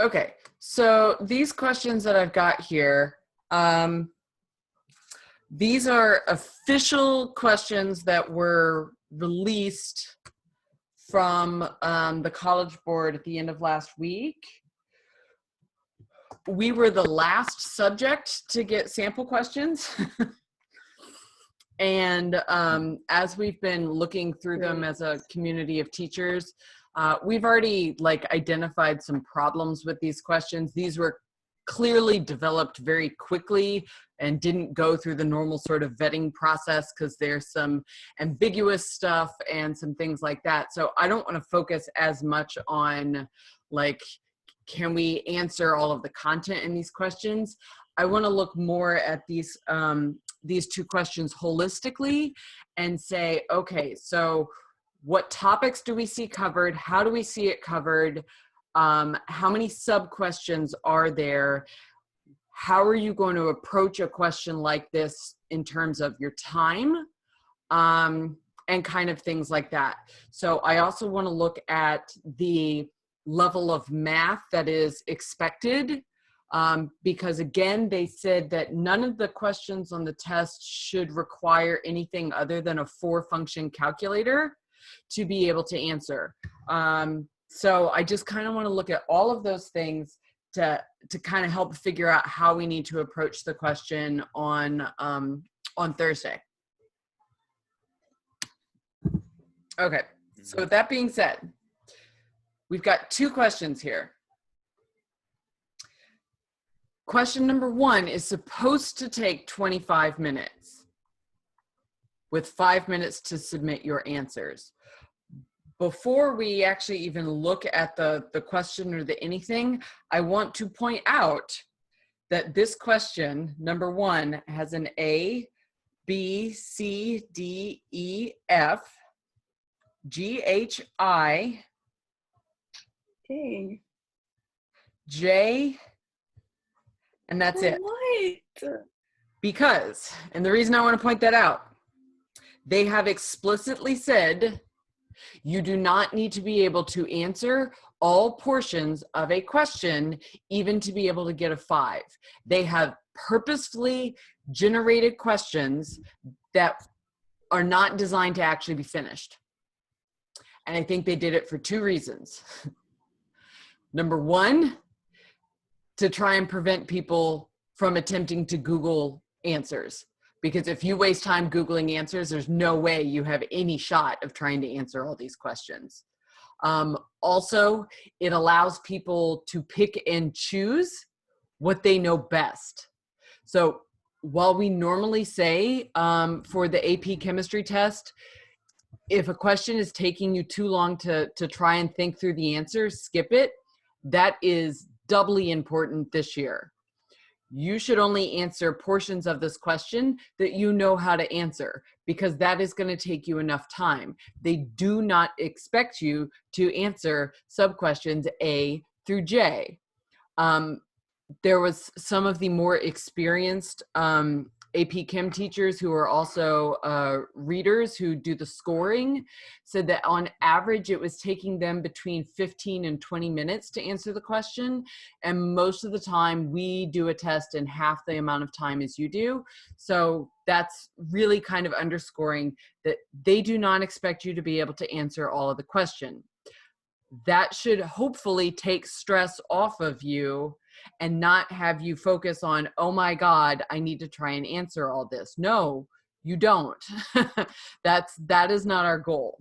Okay, so these questions that I've got here, these are official questions that were released from the College Board at the end of last week. We were the last subject to get sample questions. And as we've been looking through them as a community of teachers, we've already identified some problems with these questions. These were clearly developed very quickly and didn't go through the normal sort of vetting process because there's some ambiguous stuff and some things like that. So I don't want to focus as much on can we answer all of the content in these questions. I want to look more at these two questions holistically and say, okay, so what topics do we see covered? How do we see it covered? How many sub-questions are there? How are you going to approach a question like this in terms of your time? And kind of things like that. So I also want to look at the level of math that is expected, because again, they said that none of the questions on the test should require anything other than a 4-function calculator to be able to answer. So I just kind of want to look at all of those things to kind of help figure out how we need to approach the question on Thursday. Okay, so with that being said, we've got 2 questions here. Question number 1 is supposed to take 25 minutes with 5 minutes to submit your answers. Before we actually even look at the question or the anything, I want to point out that this question, number 1, has an A, B, C, D, E, F, G, H, I, Dang. J, and that's it. What? Because, and the reason I want to point that out, they have explicitly said you do not need to be able to answer all portions of a question even to be able to get a 5. They have purposefully generated questions that are not designed to actually be finished. And I think they did it for 2 reasons. Number 1, to try and prevent people from attempting to Google answers. Because if you waste time Googling answers, there's no way you have any shot of trying to answer all these questions. Also, it allows people to pick and choose what they know best. So while we normally say for the AP chemistry test, if a question is taking you too long to try and think through the answer, skip it. That is doubly important this year. You should only answer portions of this question that you know how to answer, because that is going to take you enough time. They do not expect you to answer sub-questions A through J. There was some of the more experienced AP Chem teachers who are also readers who do the scoring, said that on average it was taking them between 15 and 20 minutes to answer the question. And most of the time we do a test in half the amount of time as you do. So that's really kind of underscoring that they do not expect you to be able to answer all of the question. That should hopefully take stress off of you and not have you focus on, oh my God, I need to try and answer all this. No, you don't. That is not our goal.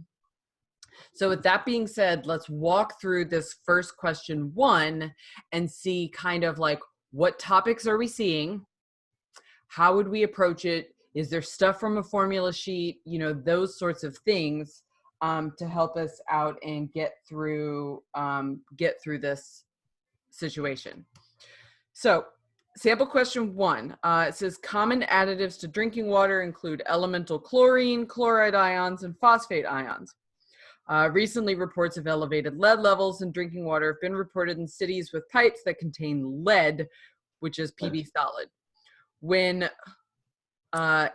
So with that being said, let's walk through this first question 1 and see kind of what topics are we seeing? How would we approach it? Is there stuff from a formula sheet? You know, those sorts of things to help us out and get through this situation. So sample question 1, it says common additives to drinking water include elemental chlorine, chloride ions, and phosphate ions. Recently, reports of elevated lead levels in drinking water have been reported in cities with pipes that contain lead, which is PB solid. When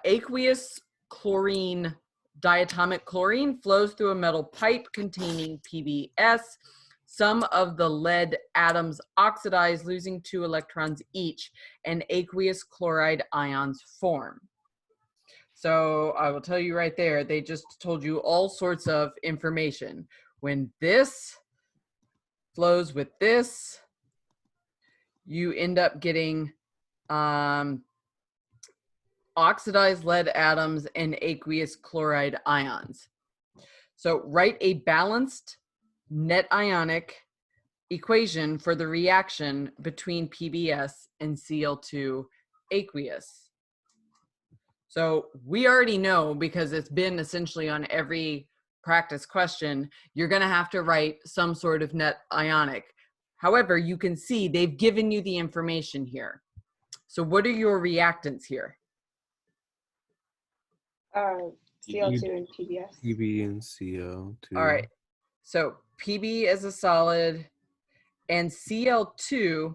aqueous chlorine, diatomic chlorine flows through a metal pipe containing PBS, Some of the lead atoms oxidize, losing 2 electrons each, and aqueous chloride ions form. So I will tell you right there, they just told you all sorts of information. When this flows with this, you end up getting oxidized lead atoms and aqueous chloride ions. So write a balanced net ionic equation for the reaction between PBS and Cl2 aqueous. So we already know, because it's been essentially on every practice question, you're going to have to write some sort of net ionic. However, you can see they've given you the information here. So what are your reactants here? CO2 and PBS. PB and CO2. All right. So PB is a solid and Cl2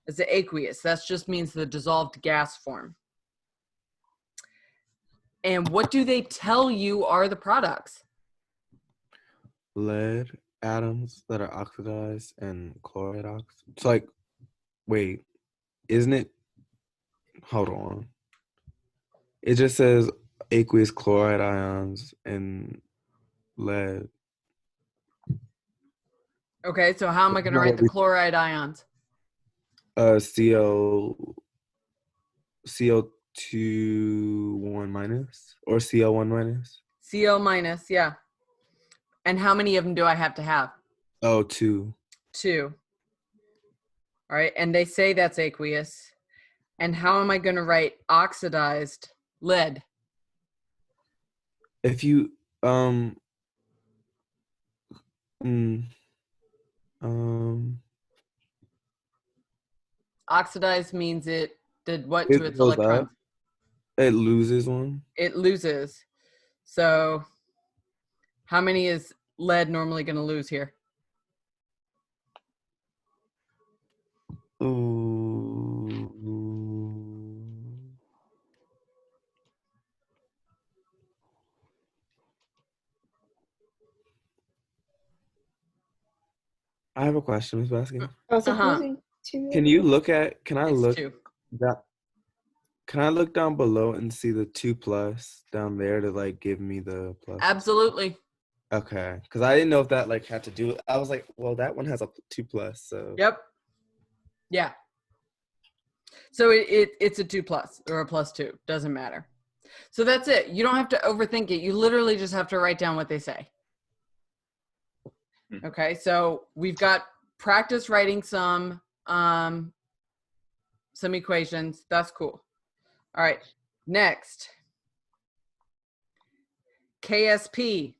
is the aqueous. That just means the dissolved gas form. And what do they tell you are the products? Lead atoms that are oxidized and chloride oxide. It's like, wait, isn't it? Hold on. It just says aqueous chloride ions and lead. Okay, so how am I going to write the chloride ions? CO2 1 minus or Cl1 minus? Cl minus, yeah. And how many of them do I have to have? Oh, 2. 2. All right, and they say that's aqueous. And how am I going to write oxidized lead? If you Oxidized means it did what it to its goes electrons? up, it loses one. It loses. So how many is lead normally going to lose here? I have a question, Ms. Baskin. Oh, so losing 2. Can you look at, can I It's look 2. that? Can I look down below and see the 2 plus down there to like give me the plus? Absolutely. Okay, because I didn't know if that like had to do. I was like, well, that one has a 2 plus, so. Yep. Yeah. So it's a 2 plus or a plus 2. Doesn't matter. So that's it. You don't have to overthink it. You literally just have to write down what they say. Okay, so we've got practice writing some equations. That's cool. All right, next. Ksp.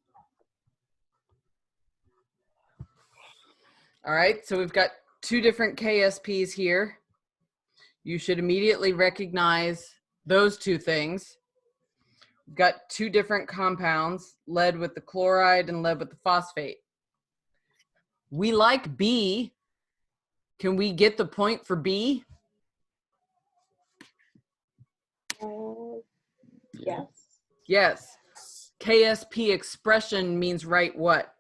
All right, so we've got 2 different KSPs here. You should immediately recognize those 2 things. We've got 2 different compounds, lead with the chloride and lead with the phosphate. We like B. Can we get the point for B? Yes. Yes. Ksp expression means write what?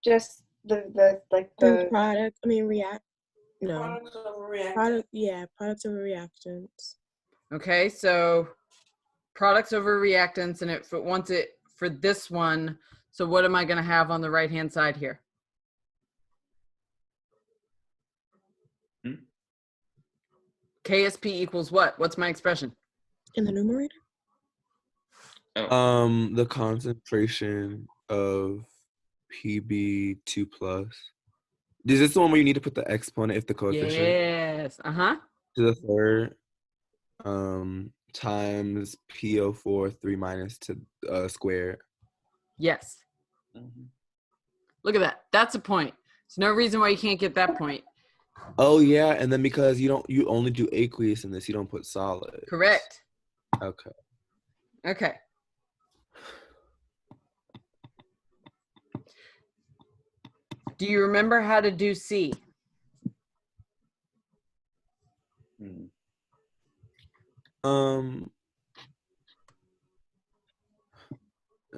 Just the product. I mean react. No. Products over reactants. Product. Yeah, products over reactants. Okay, so products over reactants, and if it wants it for this one, so what am I going to have on the right hand side here? Ksp equals what? What's my expression? In the numerator? The concentration of PB 2 plus. Is this the one where you need to put the exponent if the coefficient? Yes. To the third times PO4 3 minus to square. Yes. Look at that. That's a point. There's no reason why you can't get that point. Oh yeah, and then because you only do aqueous in this, you don't put solid. Correct. Okay. Okay. Do you remember how to do C?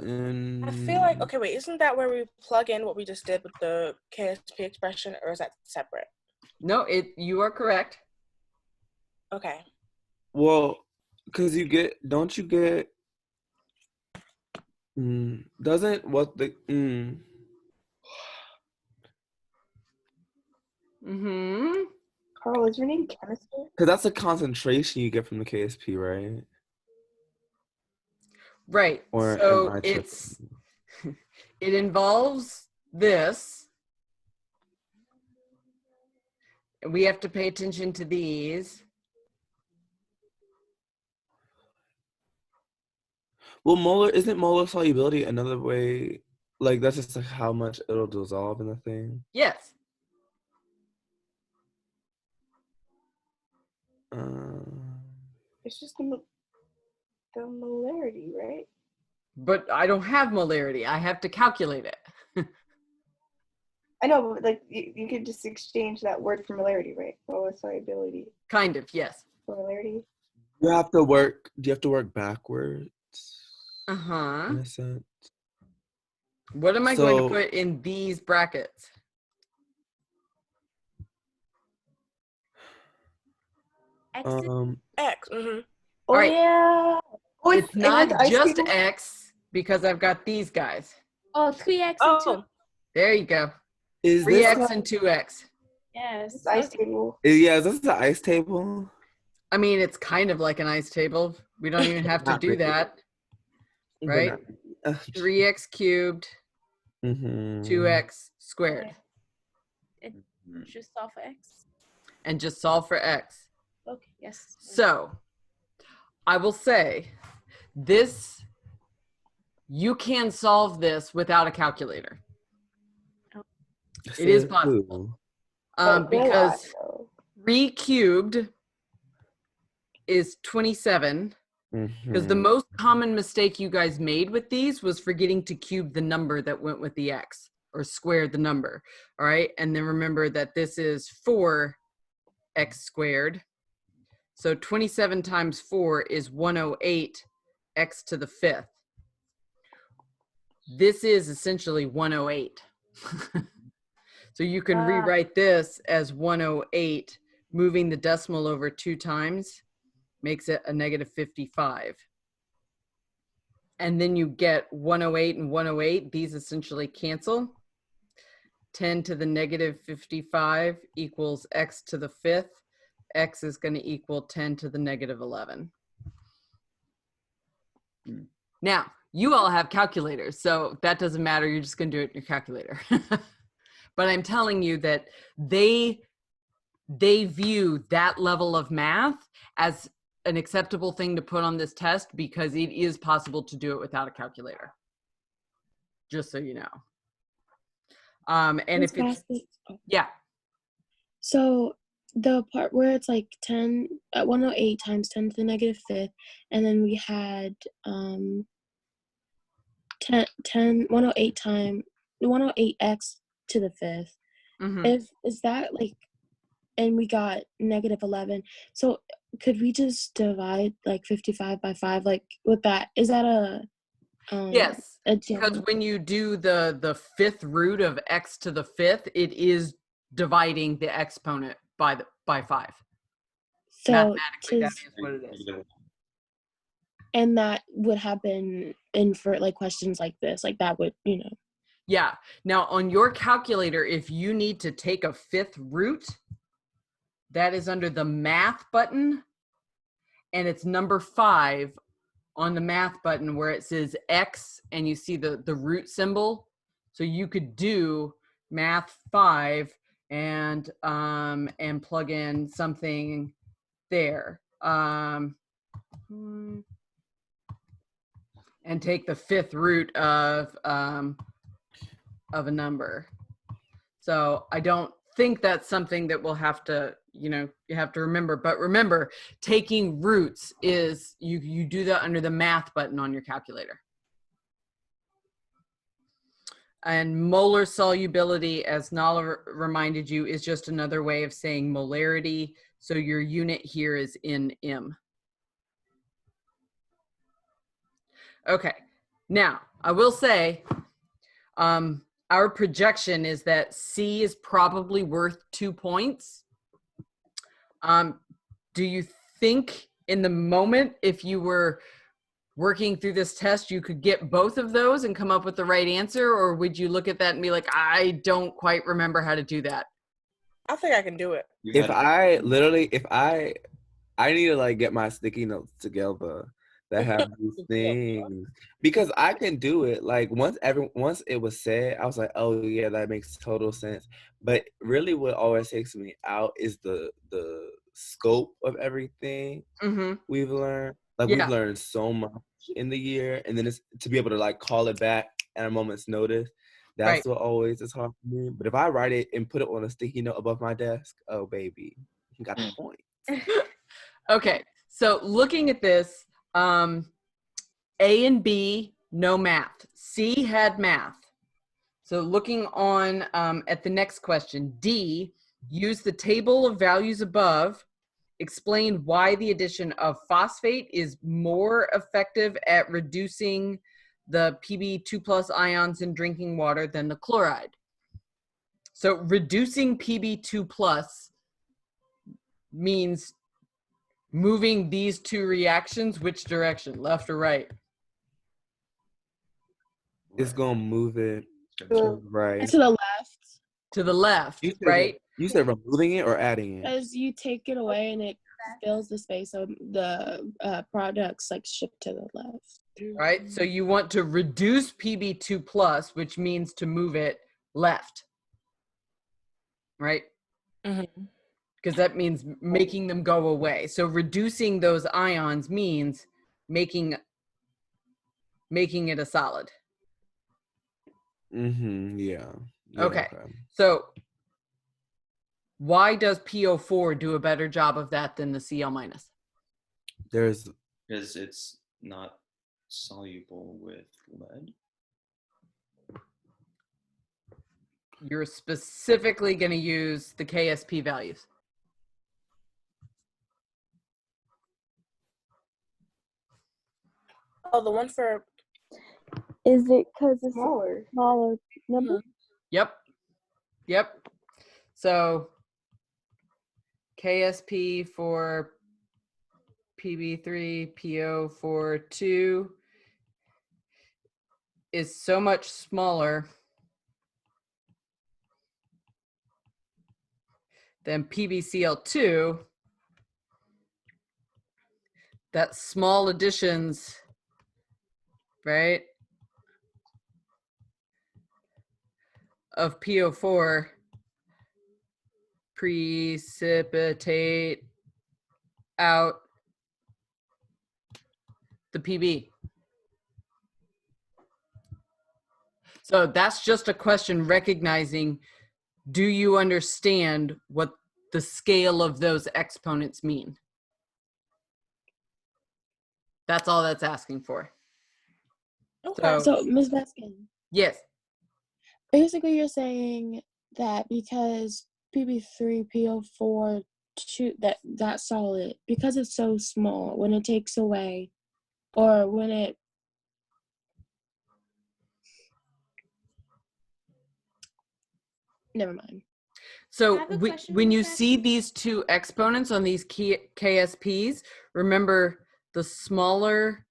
I feel like, okay, wait, isn't that where we plug in what we just did with the Ksp expression, or is that separate? No, you are correct. Okay. Well, because don't you get, doesn't what the, Mm-hmm. Carl, is your name chemistry? because that's the concentration you get from the KSP, right? Right. Or am So I tripping? it involves this. We have to pay attention to these. Well, isn't molar solubility another way? Like that's just like how much it'll dissolve in the thing. Yes. It's just the molarity, right? But I don't have molarity. I have to calculate it. I know, but like you could just exchange that word for molarity, right? Molar solubility. Kind of, yes. For molarity. Do you have to work backwards? Uh-huh. In a sense. What am I going to So- put in these brackets? X. Oh right. yeah. Oh, It's like not the ice just table? X because I've got these guys. Oh, 3x and 2. Oh, There you go. Is this 3X and 2X. Yes. It's ice Okay. table. is this the ice table? I mean, it's kind of like an ice table. We don't even have to Not do really. that. Right? 3X cubed, Mm-hmm. 2X squared. Just solve for x. And just solve for X. Okay, yes. So I will say this, you can solve this without a calculator. It is possible. But will I, Because though? 3 cubed is 27. Because the most common mistake you guys made with these was forgetting to cube the number that went with the X or square the number. All right. And then remember that this is 4x squared. So 27 times 4 is 108 x to the 5th. This is essentially 108. So you can rewrite this as 108, moving the decimal over 2 times makes it a negative 55. And then you get 108 and 108. These essentially cancel. 10 to the negative 55 equals x to the 5th. X is going to equal 10 to the negative 11. Now, you all have calculators, so that doesn't matter. You're just going to do it in your calculator. But I'm telling you that they view that level of math as an acceptable thing to put on this test because it is possible to do it without a calculator. Just so you know. And if it's, yeah. So the part where it's like 108 times 10 to the negative 5th, and then we had 108x to the 5th. Mm-hmm. Is that like, and we got negative 11. So could we just divide like 55 by 5? Like with that, is that a Yes, because example? when you do the 5th root of x to the 5th, it is dividing the exponent by 5. So Mathematically, that is what it is. and that would happen in for like questions like this, like that would, Yeah. Now on your calculator, if you need to take a 5th root, that is under the math button, and it's number 5 on the math button where it says X and you see the root symbol. So you could do math 5 and plug in something there. And take the 5th root of a number. So I don't think that's something that we'll have to, you have to remember. But remember, taking roots is, you do that under the math button on your calculator. And molar solubility, as Nala reminded you, is just another way of saying molarity. So your unit here is in M. Okay, now I will say, our projection is that C is probably worth 2 points. Do you think in the moment, if you were working through this test, you could get both of those and come up with the right answer? Or would you look at that and be like, I don't quite remember how to do that? I think I can do it. If I need to like get my sticky notes together that have these things, because I can do it. Like once it was said, I was like, oh yeah, that makes total sense. But really what always takes me out is the scope of everything we've learned. Like we've learned so much in the year, and then it's to be able to like call it back at a moment's notice. That's what always is hard for me. But if I write it and put it on a sticky note above my desk, oh baby, you got the point. Okay, so looking at this, A and B, no math. C had math. So looking on at the next question, D, use the table of values above. Explain why the addition of phosphate is more effective at reducing the Pb2+ ions in drinking water than the chloride. So reducing Pb2+ means moving these two reactions, which direction, left or right? It's gonna move it to the right. To the left. To the left, You said right? You said removing it or adding it? As you take it away and it fills the space, so the products like shift to the left. Right, so you want to reduce Pb2+, which means to move it left, right? Because that means making them go away. So reducing those ions means making it a solid. Yeah. Okay. So why does PO4 do a better job of that than the Cl-? Because it's not soluble with lead. You're specifically going to use the Ksp values. Oh, the one for Is it because it's smaller number? Yep. So Ksp for Pb3, PO for 2 is so much smaller than PbCl2 that small additions, right, of PO4 precipitate out the Pb. So that's just a question recognizing, do you understand what the scale of those exponents mean? That's all that's asking for. Okay. So Ms. Baskin, Yes. basically you're saying that because PB3, PO4, that solid, because it's so small, when it takes away, or when it never mind. So I have a question, when you Ms. see these two exponents on these KSPs, remember the smaller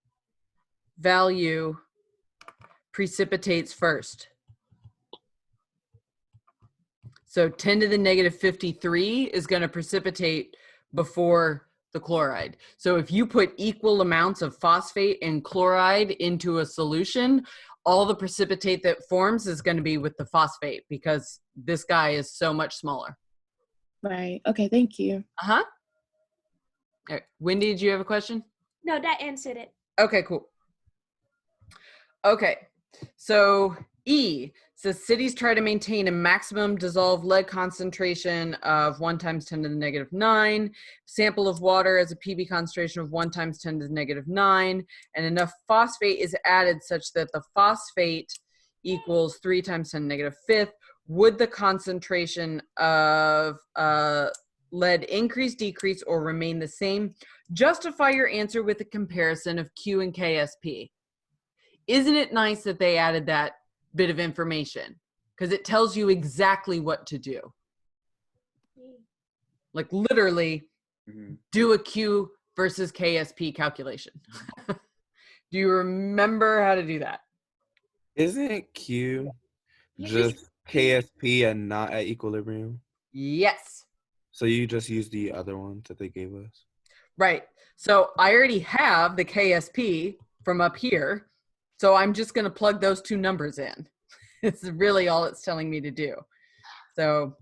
value precipitates first. So 10 to the negative 53 is going to precipitate before the chloride. So if you put equal amounts of phosphate and chloride into a solution, all the precipitate that forms is going to be with the phosphate because this guy is so much smaller. Right. Okay, thank you. All right. Wendy, did you have a question? No, that answered it. Okay, cool. Okay, so E says cities try to maintain a maximum dissolved lead concentration of 1 times 10 to the negative 9, sample of water as a Pb concentration of 1 times 10 to the negative 9, and enough phosphate is added such that the phosphate equals 3 times 10 to the negative 5th. Would the concentration of lead increase, decrease, or remain the same? Justify your answer with a comparison of Q and KSP. isn't it nice that they added that bit of information? Because it tells you exactly what to do. Like literally, Mhm. do a Q versus Ksp calculation. Do you remember how to do that? Isn't Q You just KSP and not at equilibrium? Yes. So you just use the other ones that they gave us? Right. So I already have the Ksp from up here. So I'm just going to plug those two numbers in. It's really all it's telling me to do. So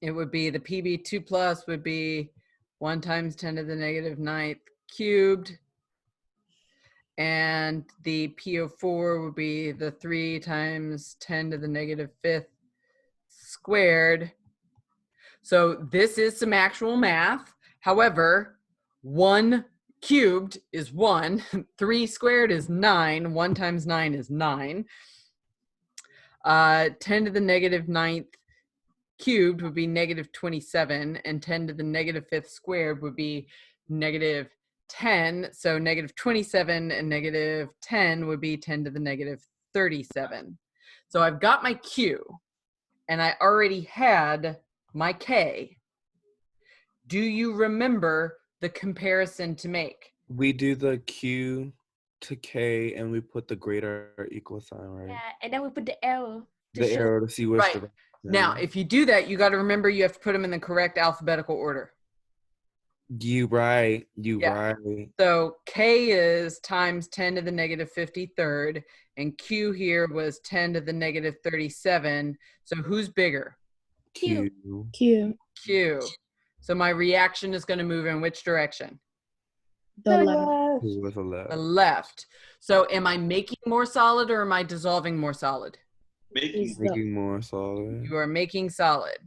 it would be the PB2 plus would be 1 times 10 to the negative 9th cubed. And the PO4 would be the 3 times 10 to the negative 5th squared. So this is some actual math. However, 1 cubed is 1, 3 squared is 9, 1 times 9 is 9. 10 to the negative 9th cubed would be negative 27, and 10 to the negative 5th squared would be negative 10. So negative 27 and negative 10 would be 10 to the negative 37. So I've got my Q, and I already had my K. Do you remember the comparison to make? We do the Q to K and we put the greater or equal sign, right? Yeah, and then we put the arrow to The show. arrow to see which Right. direction. Now, if you do that, you got to remember you have to put them in the correct alphabetical order. You right. You Yeah. right. So K is times 10 to the negative 53rd, and Q here was 10 to the negative 37. So who's bigger? Q. Q. Q. So my reaction is going to move in which direction? The left. Q with a The left. left. So am I making more solid or am I dissolving more solid? Making Is the Making more solid. You are making solid.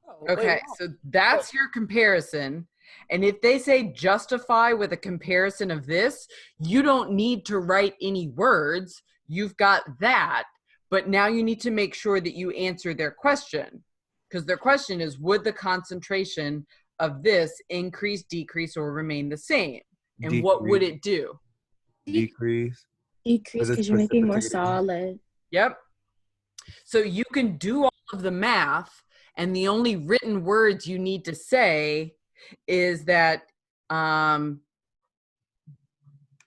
Oh, Okay, so that's your comparison. And if they say justify with a comparison of this, you don't need to write any words. You've got that. But now you need to make sure that you answer their question. Because their question is, would the concentration of this increase, decrease, or remain the same? And what would it do? Decrease. decrease it's because you're making more precipitating. solid. Yep. So you can do all of the math, and the only written words you need to say is that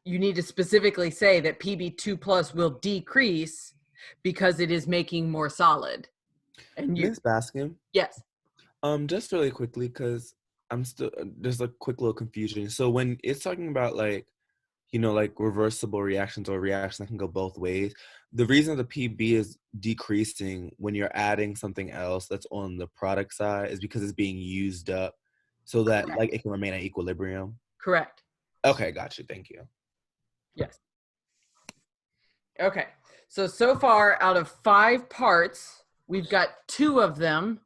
you need to specifically say that PB2 plus will decrease because it is making more solid. And you, Miss Baskin, yes. just really quickly, because I'm still there's a quick little confusion. So when it's talking about like, like reversible reactions or reactions that can go both ways, the reason the PB is decreasing when you're adding something else that's on the product side is because it's being used up so that Correct. like it can remain at equilibrium. Correct. Okay, got you. Thank you. Yes. Okay. So far out of 5 parts, we've got 2 of them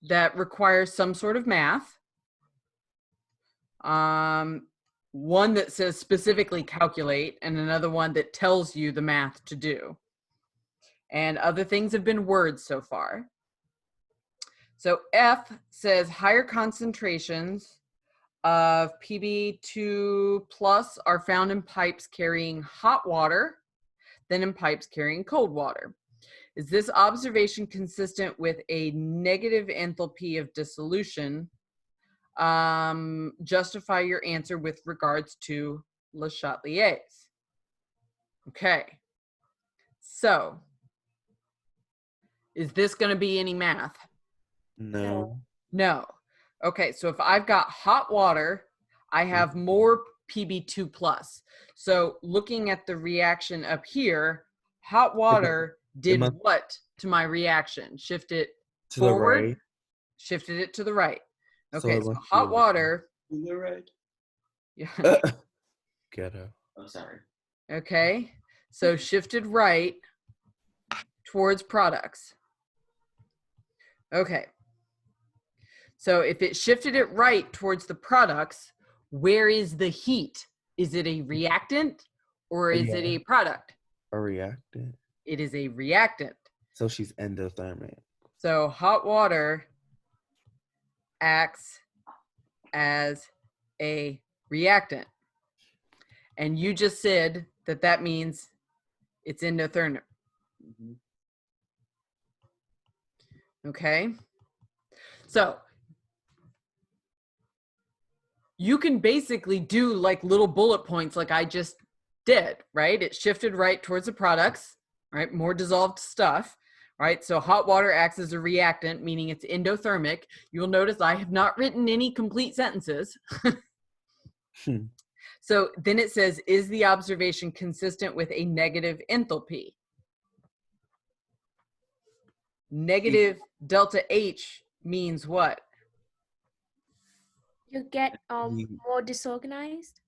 that require some sort of math. One that says specifically calculate, and another one that tells you the math to do. And other things have been words so far. So F says higher concentrations of PB2 plus are found in pipes carrying hot water than in pipes carrying cold water. Is this observation consistent with a negative enthalpy of dissolution? Justify your answer with regards to Le Chatelier's. Okay. So, is this going to be any math? No. No. Okay, so if I've got hot water, I have more PB2 plus. So looking at the reaction up here, hot water did must- what to my reaction? Shift it To the forward, right. shifted it to the right. So Okay, it so must hot be- water. to the right. Yeah. Ghetto. I'm sorry. Okay, so shifted right towards products. Okay. So if it shifted it right towards the products, where is the heat? Is it a reactant or is it a product? A reactant. It is a reactant. So she's endothermic. So hot water acts as a reactant. And you just said that that means It's endothermic. Mhm. Okay. So you can basically do like little bullet points like I just did, right? It shifted right towards the products, right? More dissolved stuff, right? So hot water acts as a reactant, meaning it's endothermic. You'll notice I have not written any complete sentences. Hmm. So then it says, is the observation consistent with a negative enthalpy? Negative delta H means what? You get Ye- more disorganized.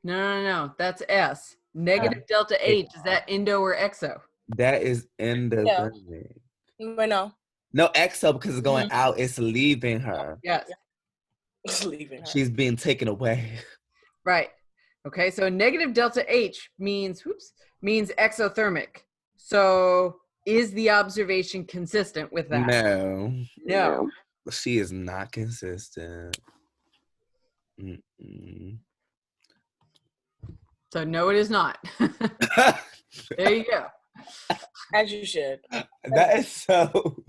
No. That's S. Negative delta H, is that endo or exo? That is endothermic. Wait, no. No, exo because it's going Mhm. out. It's leaving her. Yes. Just leaving her. She's being taken away. Right. Okay, so negative delta H means exothermic. So is the observation consistent with that? No, No. she is not consistent. Mm-mm. So no, it is not. There you go. As you should. That is so.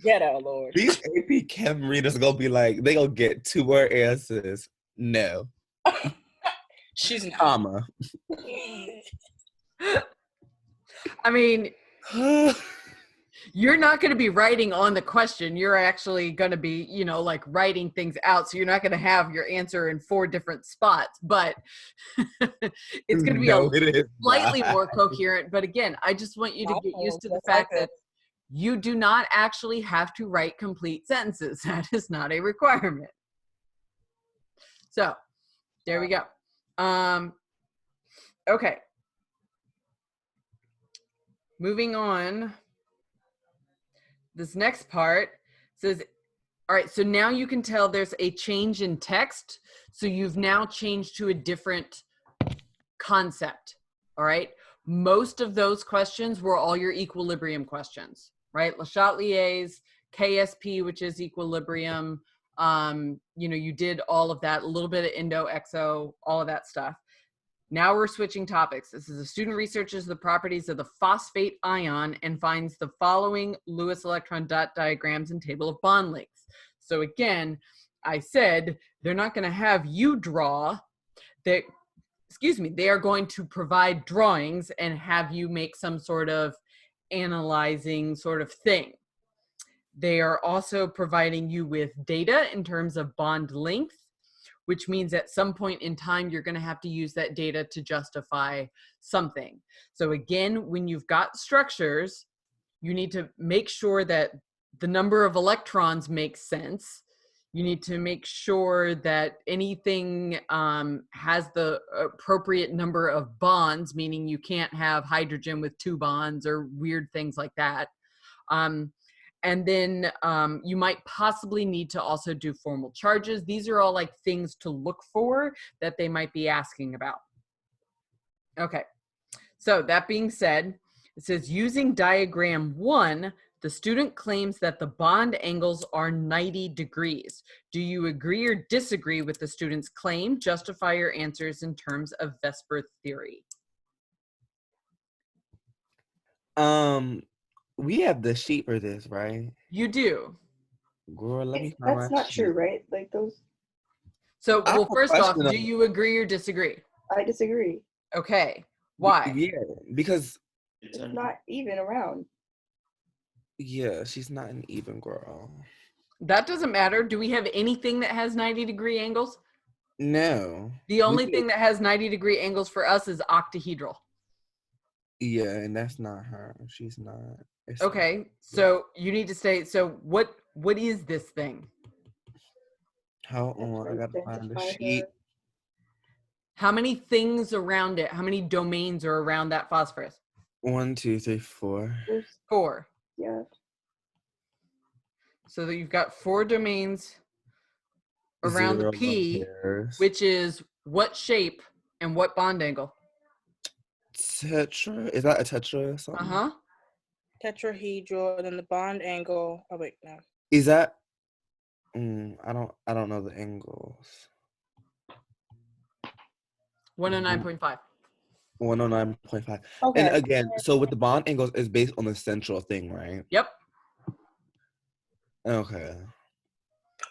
Get out, Lord. These AP Chem readers gonna be like, they gonna get 2-word answers. No, She's not. comma. I mean, you're not going to be writing on the question. You're actually going to be, like writing things out. So you're not going to have your answer in 4 different spots, but it's going to be No, it is slightly not. more coherent. But again, I just want you to get used to the fact that you do not actually have to write complete sentences. That is not a requirement. So there we go. Okay. Moving on. This next part says, all right, so now you can tell there's a change in text. So you've now changed to a different concept, all right? Most of those questions were all your equilibrium questions, right? Le Chatelier's, Ksp, which is equilibrium. You did all of that, a little bit of endo, exo, all of that stuff. Now we're switching topics. This is a student researches the properties of the phosphate ion and finds the following Lewis electron dot diagrams and table of bond lengths. So again, I said they're not going to have you draw. They are going to provide drawings and have you make some sort of analyzing sort of thing. They are also providing you with data in terms of bond length, which means at some point in time, you're going to have to use that data to justify something. So again, when you've got structures, you need to make sure that the number of electrons makes sense. You need to make sure that anything has the appropriate number of bonds, meaning you can't have hydrogen with 2 bonds or weird things like that. And then you might possibly need to also do formal charges. These are all like things to look for that they might be asking about. Okay, so that being said, it says using diagram 1, the student claims that the bond angles are 90 degrees. Do you agree or disagree with the student's claim? Justify your answers in terms of Vesper theory. We have the sheet for this, right? You do. Girl, let me find That's my not sheet. true, right? Like those, So, I well, have a first off, question do you agree or disagree? I disagree. Okay, why? Yeah, because It's not even around. yeah, she's not an even girl. That doesn't matter. Do we have anything that has 90-degree angles? No. The only thing that has 90-degree angles for us is octahedral. Yeah, and that's not her. She's not. It's Okay, so you need to say, so what is this thing? Hold on, I gotta find the sheet. How many things around it? How many domains are around that phosphorus? 1, 2, 3, 4. There's, 4. yeah. So that you've got 4 domains around the 0 P, lone pairs. which is what shape and what bond angle? Tetra? Is that a tetra or something? Uh-huh. Tetrahedral, and then the bond angle. Oh wait, no. Is that? I don't know the angles. 109.5. 109.5. Okay. And again, so with the bond angles, it's based on the central thing, right? Yep. Okay.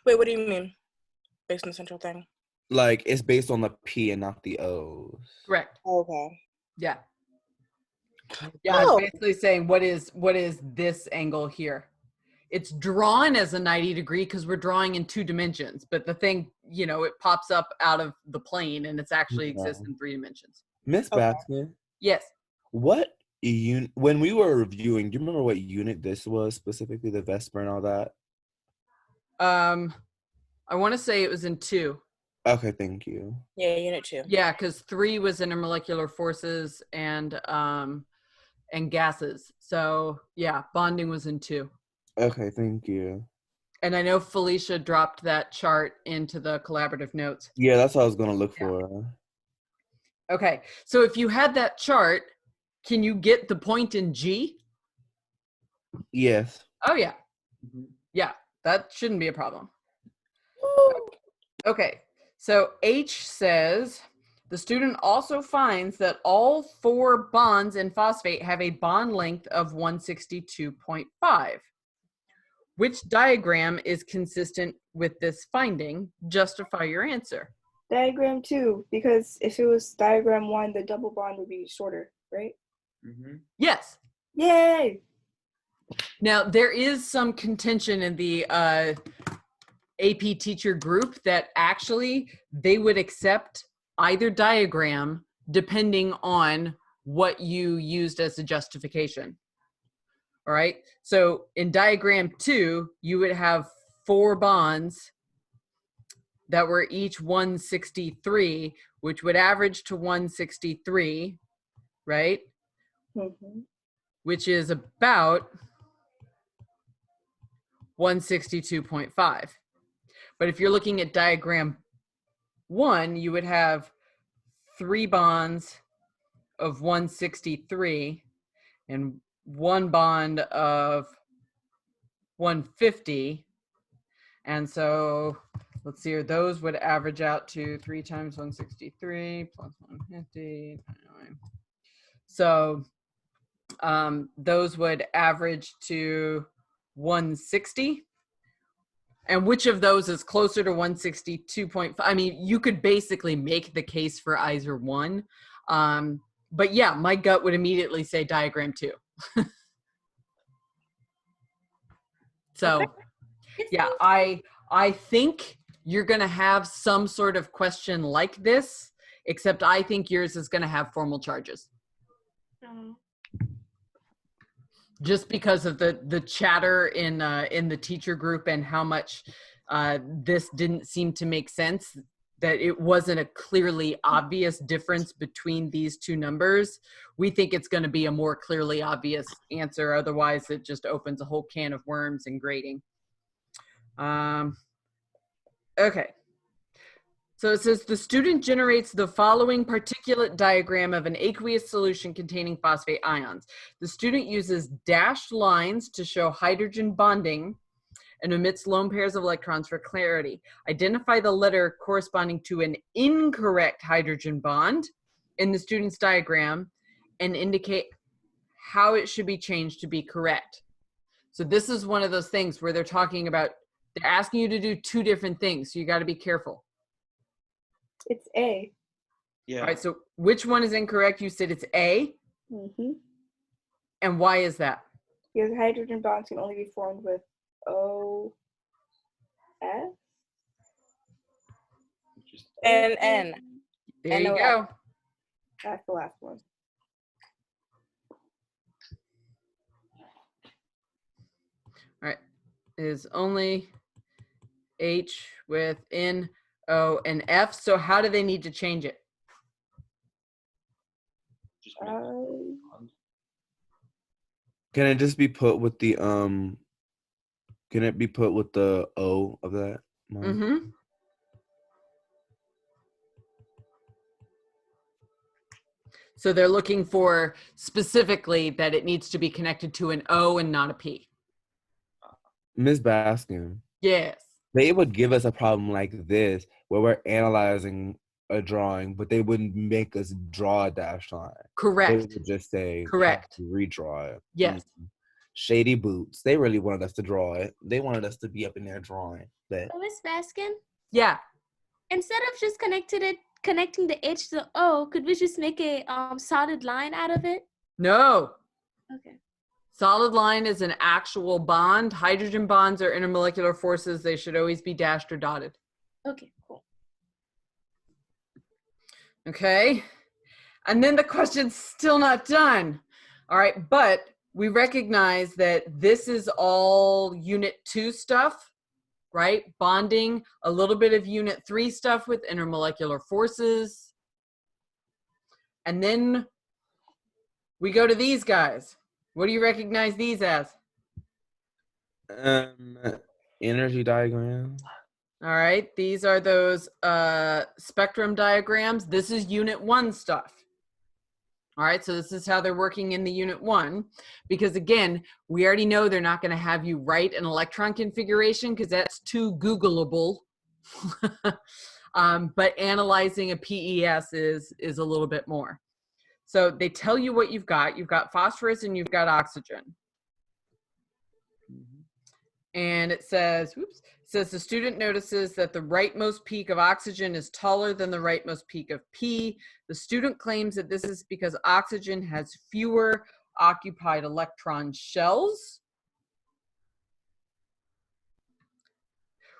Wait, what do you mean? Based on the central thing? Like it's based on the P and not the O's. Correct. Okay. Yeah. Yeah, Oh. it's basically saying what is this angle here? It's drawn as a 90 degree because we're drawing in 2 dimensions, but the thing, you know, it pops up out of the plane and it's actually exists in 3 dimensions. Miss Okay. Baskin, Yes. what when we were reviewing, do you remember what unit this was specifically, the Vesper and all that? I want to say it was in 2. Okay, thank you. Yeah, unit 2. Yeah, because 3 was intermolecular forces and gases. So yeah, bonding was in 2. Okay, thank you. And I know Felicia dropped that chart into the collaborative notes. Yeah, that's what I was gonna look Yeah. for. Okay, so if you had that chart, can you get the point in G? Yes. Oh yeah, Mhm. yeah, that shouldn't be a problem. Okay, so H says, the student also finds that all 4 bonds in phosphate have a bond length of 162.5. Which diagram is consistent with this finding? Justify your answer. Diagram 2, because if it was diagram 1, the double bond would be shorter, right? Mhm. Yes. Yay! Now, there is some contention in the AP teacher group that actually they would accept either diagram depending on what you used as a justification. All right. So in diagram 2, you would have 4 bonds that were each 163, which would average to 163, right? Mm-hmm. Which is about 162.5. But if you're looking at diagram 1, you would have 3 bonds of 163 and 1 bond of 150. And so let's see here, those would average out to 3 times 163 plus 150. So those would average to 160. And which of those is closer to 162.5? I mean, you could basically make the case for either one. But yeah, my gut would immediately say diagram 2. So yeah, I think you're going to have some sort of question like this, except I think yours is going to have formal charges. Just because of the chatter in the teacher group and how much this didn't seem to make sense, that it wasn't a clearly obvious difference between these 2 numbers. We think it's going to be a more clearly obvious answer. Otherwise, it just opens a whole can of worms and grading. Okay. So it says the student generates the following particulate diagram of an aqueous solution containing phosphate ions. The student uses dashed lines to show hydrogen bonding and omits lone pairs of electrons for clarity. Identify the letter corresponding to an incorrect hydrogen bond in the student's diagram and indicate how it should be changed to be correct. So this is one of those things where they're talking about, they're asking you to do 2 different things. So you got to be careful. It's A. Yeah. All right, so which one is incorrect? You said it's A, Mm-hmm. and why is that? Because hydrogen bonds can only be formed with O, S. Just And N. There you NOS. go. That's the last one. All right, is only H with N, O, and F. So how do they need to change it? just make it bond. Can it just be put with the can it be put with the O of that? Mm-hmm. So they're looking for specifically that it needs to be connected to an O and not a P. Miss Baskin, Yes. they would give us a problem like this where we're analyzing a drawing, but they wouldn't make us draw a dash line. They Correct. would just say, Correct. have to redraw it. Yes. Shady Boots. They really wanted us to draw it. They wanted us to be up in there drawing. But Oh, Miss Baskin, Yeah. instead of just connecting the H to the O, could we just make a solid line out of it? No. Okay. Solid line is an actual bond. Hydrogen bonds are intermolecular forces. They should always be dashed or dotted. Okay, cool. Okay. And then the question's still not done. All right. But we recognize that this is all unit 2 stuff, right? Bonding, a little bit of unit 3 stuff with intermolecular forces. And then we go to these guys. What do you recognize these as? energy diagram. All right, these are those spectrum diagrams. This is unit 1 stuff. All right, so this is how they're working in the unit 1, because again, we already know they're not going to have you write an electron configuration because that's too Googleable. But analyzing a PES is a little bit more. So they tell you what you've got. You've got phosphorus and you've got oxygen. And it says, the student notices that the rightmost peak of oxygen is taller than the rightmost peak of P. The student claims that this is because oxygen has fewer occupied electron shells,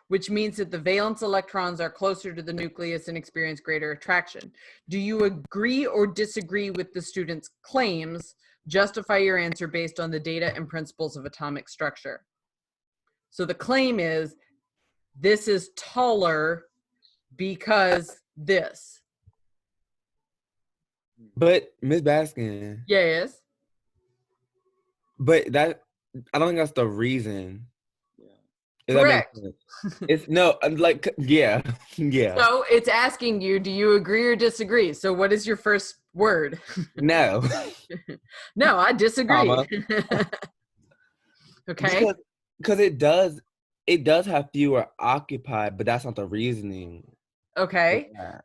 which means that the valence electrons are closer to the nucleus and experience greater attraction. Do you agree or disagree with the student's claims? Justify your answer based on the data and principles of atomic structure. So the claim is, this is taller because this. But Miss Baskin. Yes. But that, I don't think that's the reason. If Correct. that makes sense. It's no, like, yeah, yeah. So it's asking you, do you agree or disagree? So what is your first word? No. No, I disagree. Comma. Okay. Because it does have fewer occupied, but that's not the reasoning. Okay. for that.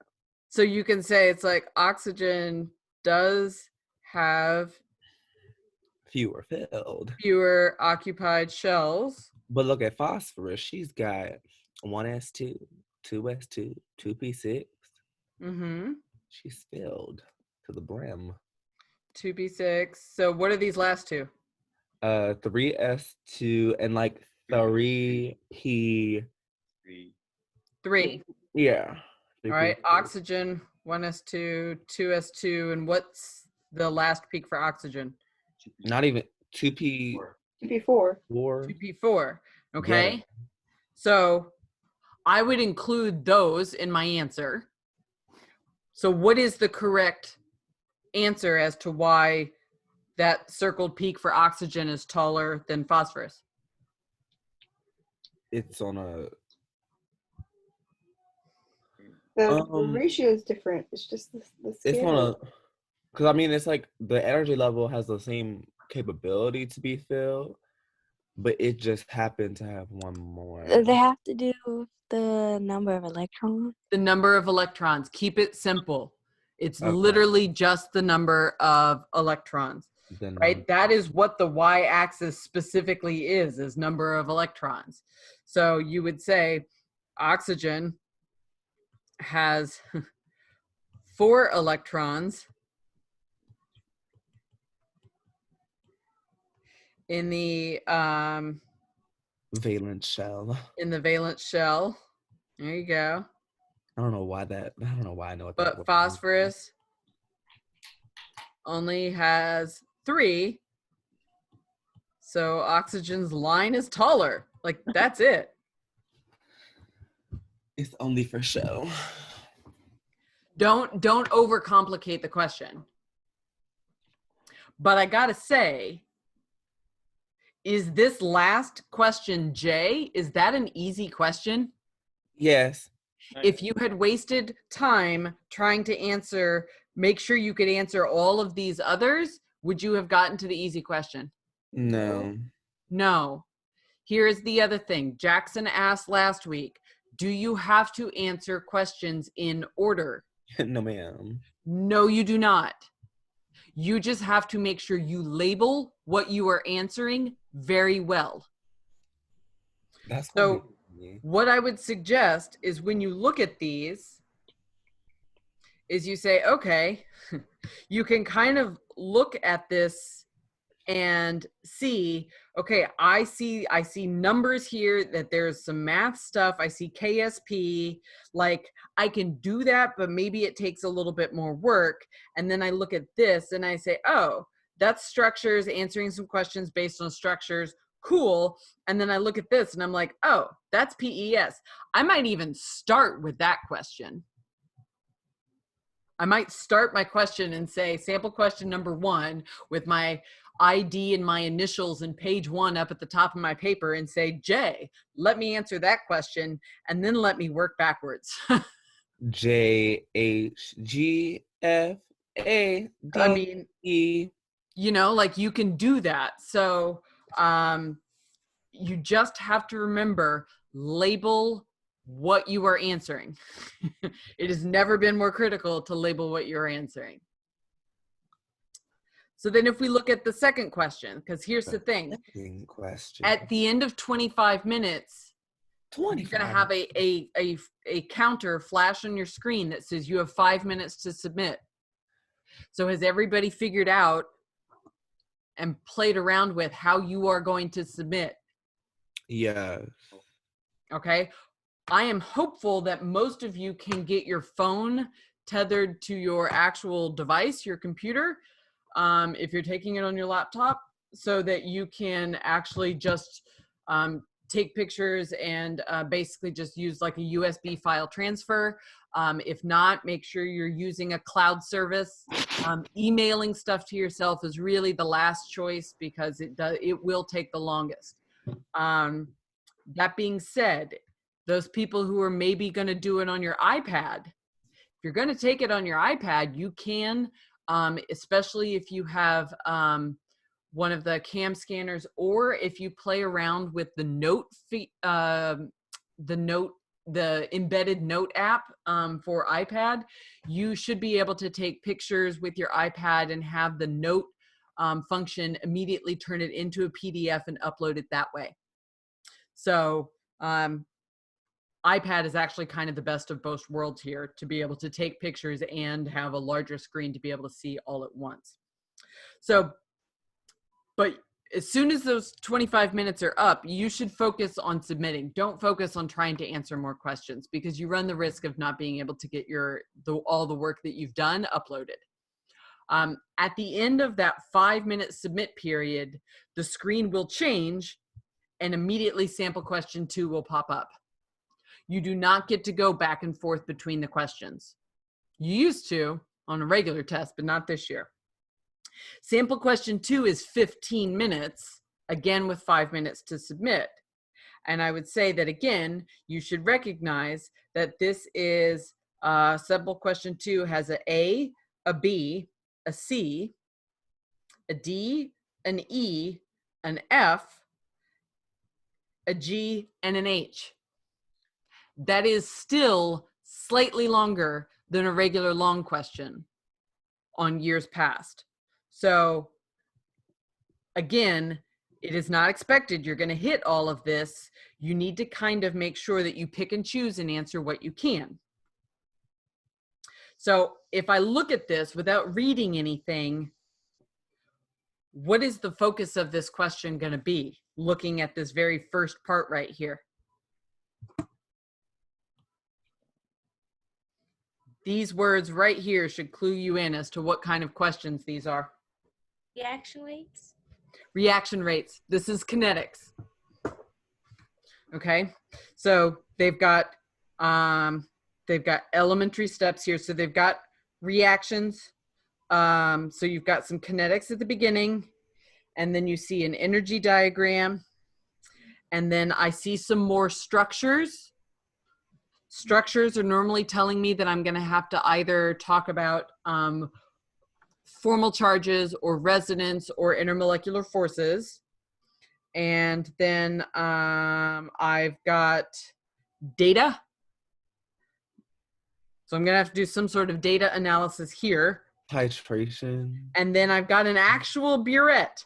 So you can say it's like oxygen does have Fewer filled. fewer occupied shells. But look at phosphorus. She's got 1s2, 2s2, 2p6. Mm-hmm. She's filled to the brim. 2p6. So what are these last two? 3s2 and like 3p. 3. Yeah. All right. Oxygen, 1s2, 2s2, and what's the last peak for oxygen? Not even 2p. Before. 2p4. Okay. Yeah. So I would include those in my answer. So what is the correct answer as to why that circled peak for oxygen is taller than phosphorus? It's on a. The ratio is different. It's just the It's scale. on a. Because I mean, it's like the energy level has the same capability to be filled, but it just happened to have one more. They have to do the number of electrons. The number of electrons. Keep it simple. It's Okay. literally just the number of electrons, Then, right? That is what the y-axis specifically is number of electrons. So you would say oxygen has 4 electrons in the valence shell. valence shell. There you go. I don't know why I know what that But word phosphorus only has 3. So oxygen's line is taller. Like, that's it. It's only for show. Don't overcomplicate the question. But I gotta say, is this last question J, is that an easy question? Yes. If you had wasted time trying to answer, make sure you could answer all of these others, would you have gotten to the easy question? No. No. Here's the other thing. Jackson asked last week, do you have to answer questions in order? No, ma'am. No, you do not. You just have to make sure you label what you are answering very well. That's So me. what I would suggest is when you look at these, is you say, okay, you can kind of look at this and see, okay, I see numbers here, that there's some math stuff. I see Ksp, like I can do that, but maybe it takes a little bit more work. And then I look at this and I say, oh, that's structures, answering some questions based on structures. Cool. And then I look at this and I'm like, oh, that's PES. I might even start with that question. I might start my question and say sample question number 1 with my ID and my initials and page 1 up at the top of my paper and say, Jay, let me answer that question, and then let me work backwards. JHGFAD. I mean, you know, like you can do that. So you just have to remember, label what you are answering. It has never been more critical to label what you're answering. So then if we look at the second question, because here's the thing. Question. At the end of 25 minutes, 25. you're going to have a counter flash on your screen that says you have 5 minutes to submit. So has everybody figured out and played around with how you are going to submit? Yes. Okay. I am hopeful that most of you can get your phone tethered to your actual device, your computer, if you're taking it on your laptop, so that you can actually just take pictures and basically just use like a USB file transfer. If not, make sure you're using a cloud service. Emailing stuff to yourself is really the last choice because it will take the longest. That being said, those people who are maybe going to do it on your iPad, if you're going to take it on your iPad, you can, especially if you have one of the cam scanners, or if you play around with the the embedded note app for iPad, you should be able to take pictures with your iPad and have the note function immediately turn it into a PDF and upload it that way. So iPad is actually kind of the best of both worlds here, to be able to take pictures and have a larger screen to be able to see all at once. So, but as soon as those 25 minutes are up, you should focus on submitting. Don't focus on trying to answer more questions, because you run the risk of not being able to get all the work that you've done uploaded. At the end of that 5-minute submit period, the screen will change and immediately sample question 2 will pop up. You do not get to go back and forth between the questions. You used to on a regular test, but not this year. Sample question 2 is 15 minutes, again with 5 minutes to submit. And I would say that, again, you should recognize that this is sample question 2 has an A, a B, a C, a D, an E, an F, a G, and an H. That is still slightly longer than a regular long question on years past. So again, it is not expected you're going to hit all of this. You need to kind of make sure that you pick and choose and answer what you can. So if I look at this without reading anything, what is the focus of this question going to be? Looking at this very first part right here. These words right here should clue you in as to what kind of questions these are. Reaction rates. Reaction rates. This is kinetics. Okay, so they've got elementary steps here. So they've got reactions. So you've got some kinetics at the beginning, and then you see an energy diagram, and then I see some more structures. Structures are normally telling me that I'm going to have to either talk about formal charges or resonance or intermolecular forces. And then I've got data. So I'm going to have to do some sort of data analysis here. Titration. And then I've got an actual burette.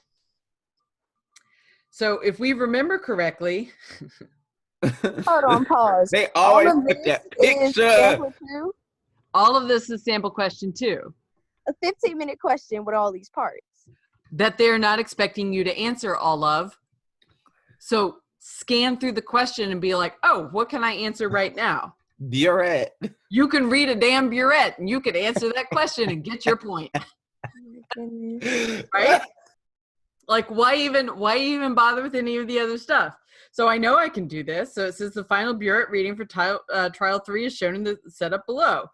So if we remember correctly, Hold on, pause. They All always of put this that is picture. sample two, all of this is sample question 2. a 15-minute question with all these parts. That they're not expecting you to answer all of. So scan through the question and be like, oh, what can I answer right now? Burette. You can read a damn burette and you can answer that question and get your point, Oh my goodness. right? Like, why even bother with any of the other stuff? So I know I can do this. So it says the final burette reading for trial 3 is shown in the setup below.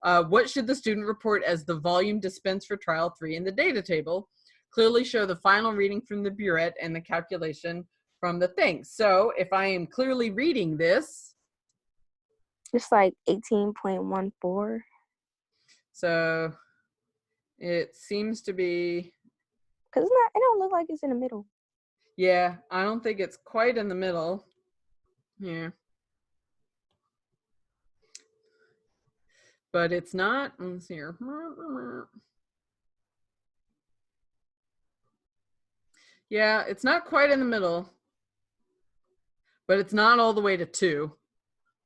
What should the student report as the volume dispensed for trial 3 in the data table? Clearly show the final reading from the burette and the calculation from the thing. So if I am clearly reading this, It's like 18.14. so it seems to be, Cause it's not. It don't look like it's in the middle. yeah, I don't think it's quite in the middle. Yeah. But it's not, let's see here. Yeah, it's not quite in the middle, but it's not all the way to 2.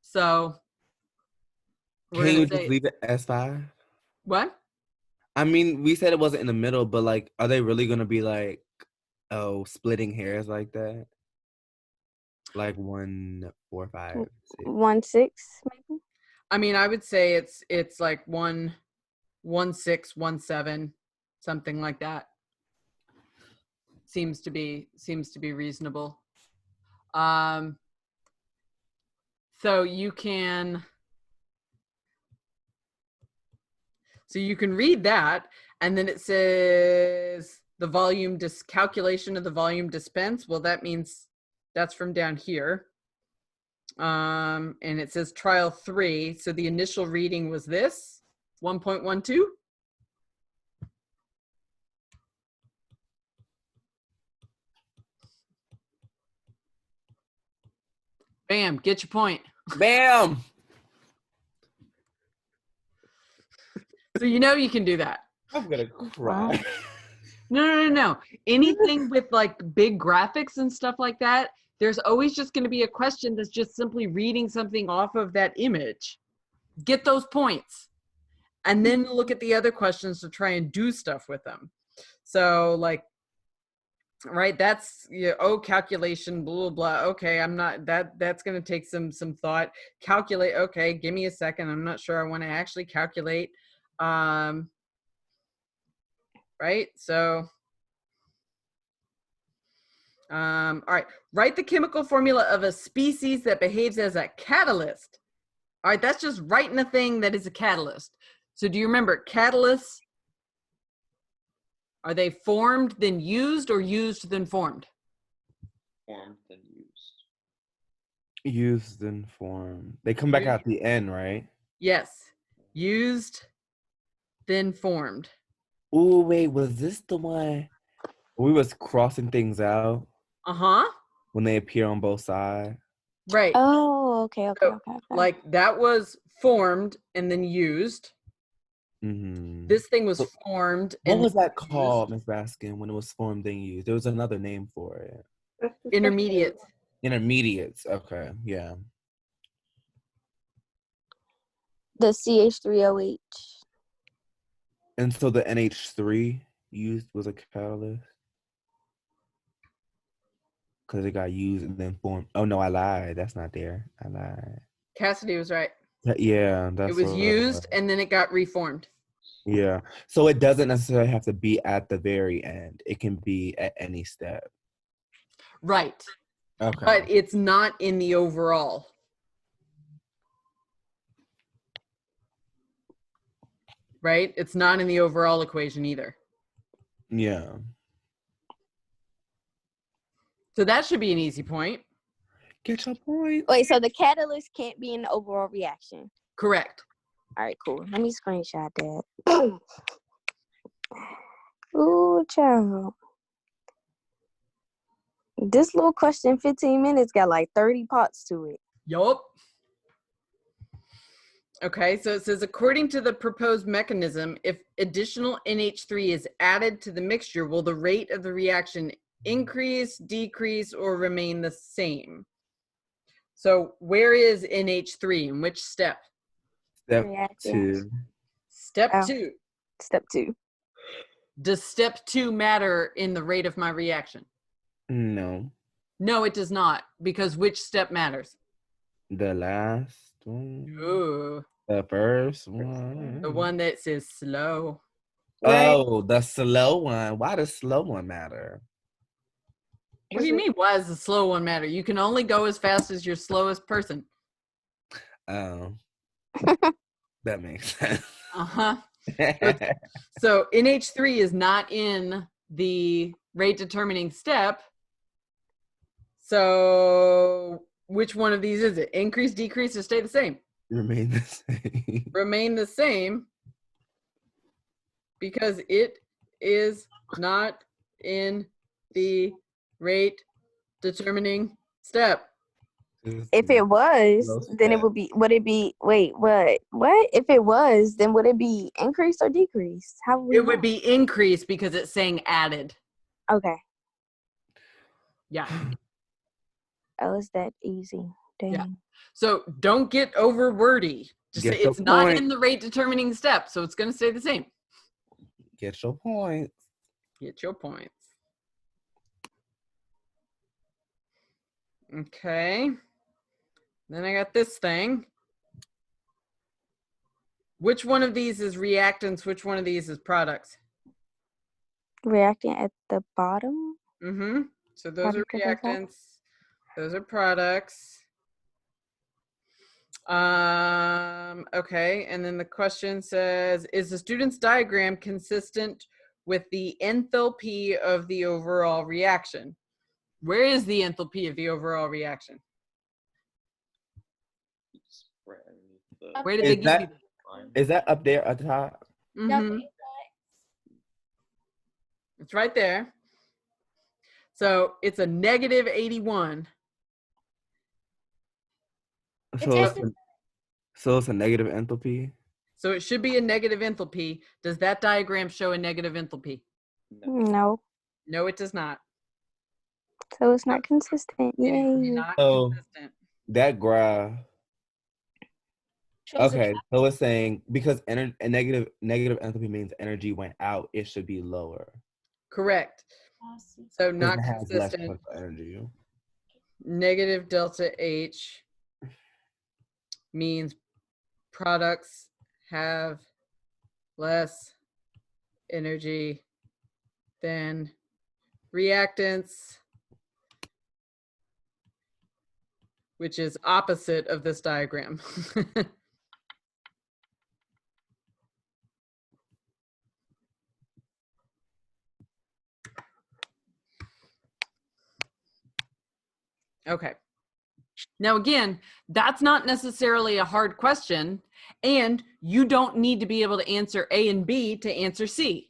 So we're Can you gonna just say, leave it as 5? what? I mean, we said it wasn't in the middle, but like, are they really gonna be like, oh, splitting hairs like that? Like 1, 4, 5, 6. 1.6 maybe. I mean, I would say it's like 1, 1.6, 1.7, something like that. Seems to be reasonable. So you can read that, and then it says the volume calculation of the volume dispense. Well, that means that's from down here. And it says trial 3. So the initial reading was this 1.12. Bam, get your point. Bam! So you know you can do that. I'm gonna cry. No. Anything with like big graphics and stuff like that, there's always just going to be a question that's just simply reading something off of that image. Get those points. And then look at the other questions to try and do stuff with them. So like, right, that's, calculation, blah, blah, blah. Okay, I'm not, that's going to take some thought. Calculate, okay, give me a second. I'm not sure I want to actually calculate. Right, so, all right, write the chemical formula of a species that behaves as a catalyst. All right, that's just writing a thing that is a catalyst. So do you remember catalysts? Are they formed then used or used then formed? Formed and used. Used and formed. They come back out the end, right? Yes, used then formed. Oh wait, was this the one we was crossing things out Uh-huh, when they appear on both sides? right. Oh, okay. So, like that was formed and then used. Mm-hmm. This thing was formed. What and was that used. called, Miss Baskin, when it was formed and used? There was another name for it. Intermediate. Intermediates. Okay, yeah. The CH3OH. And so the NH3 used was a catalyst because it got used and then formed. Oh no, I lied. That's not there. I lied. Cassidy was right. Yeah, that's It was what used and then it got reformed. Yeah. So it doesn't necessarily have to be at the very end. It can be at any step. Right. Okay. But it's not in the overall. Right? It's not in the overall equation either. Yeah. So that should be an easy point. Get your point. Wait, so the catalyst can't be in the overall reaction. Correct. All right, cool. Let me screenshot that. Ooh, child. This little question, 15 minutes, got like 30 parts to it. Yup. Okay, so it says, according to the proposed mechanism, if additional NH3 is added to the mixture, will the rate of the reaction increase, decrease, or remain the same? So where is NH3? In which step? Step Reactants. 2. Step Oh. 2. Step 2. Does step 2 matter in the rate of my reaction? No. No, it does not, because which step matters? The last one. Ooh, The first one. the one that says slow. Oh, the slow one. Why does slow one matter? What do you mean, why does the slow one matter? You can only go as fast as your slowest person. Oh. That makes sense. Uh-huh. So NH3 is not in the rate determining step. So which one of these is it? Increase, decrease, or stay the same? Remain the same. Remain the same because it is not in the rate determining step. If it was, No then it step. would be, would it be, wait, what? What? If it was, then would it be increased or decreased? How would we It would know? be increased because it's saying added. Okay. Yeah. Oh, it's that easy. Dang. Yeah. So don't get over wordy. Just say Get your it's not point. in the rate determining step, so it's going to stay the same. Get your point. Get your points. Okay. Then I got this thing. Which one of these is reactants? Which one of these is products? Reactant at the bottom? Mm-hmm. So those are Product at the top? reactants. Those are products. Okay, and then the question says, is the student's diagram consistent with the enthalpy of the overall reaction? Where is the enthalpy of the overall reaction? It's right underneath the Where did they Is give that, you? line. is that up there at the top? Mm-hmm. It's right there. So it's a negative 81. So it's a negative enthalpy? So it should be a negative enthalpy. Does that diagram show a negative enthalpy? No. No. No, it does not. So it's not consistent. It is Yay. not Oh. consistent. That graph. Okay, so it's saying because a negative enthalpy means energy went out, it should be lower. Correct. So 'Cause not it has less consistent. potential energy. Negative delta H means products have less energy than reactants, which is opposite of this diagram. Okay. Now, again, that's not necessarily a hard question, and you don't need to be able to answer A and B to answer C.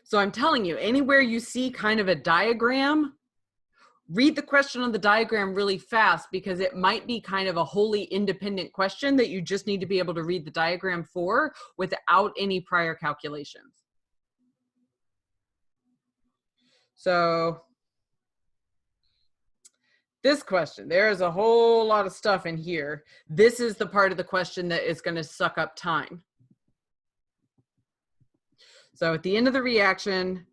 So I'm telling you, anywhere you see kind of a diagram, read the question on the diagram really fast because it might be kind of a wholly independent question that you just need to be able to read the diagram for without any prior calculations. So this question, there is a whole lot of stuff in here. This is the part of the question that is going to suck up time. So at the end of the reaction,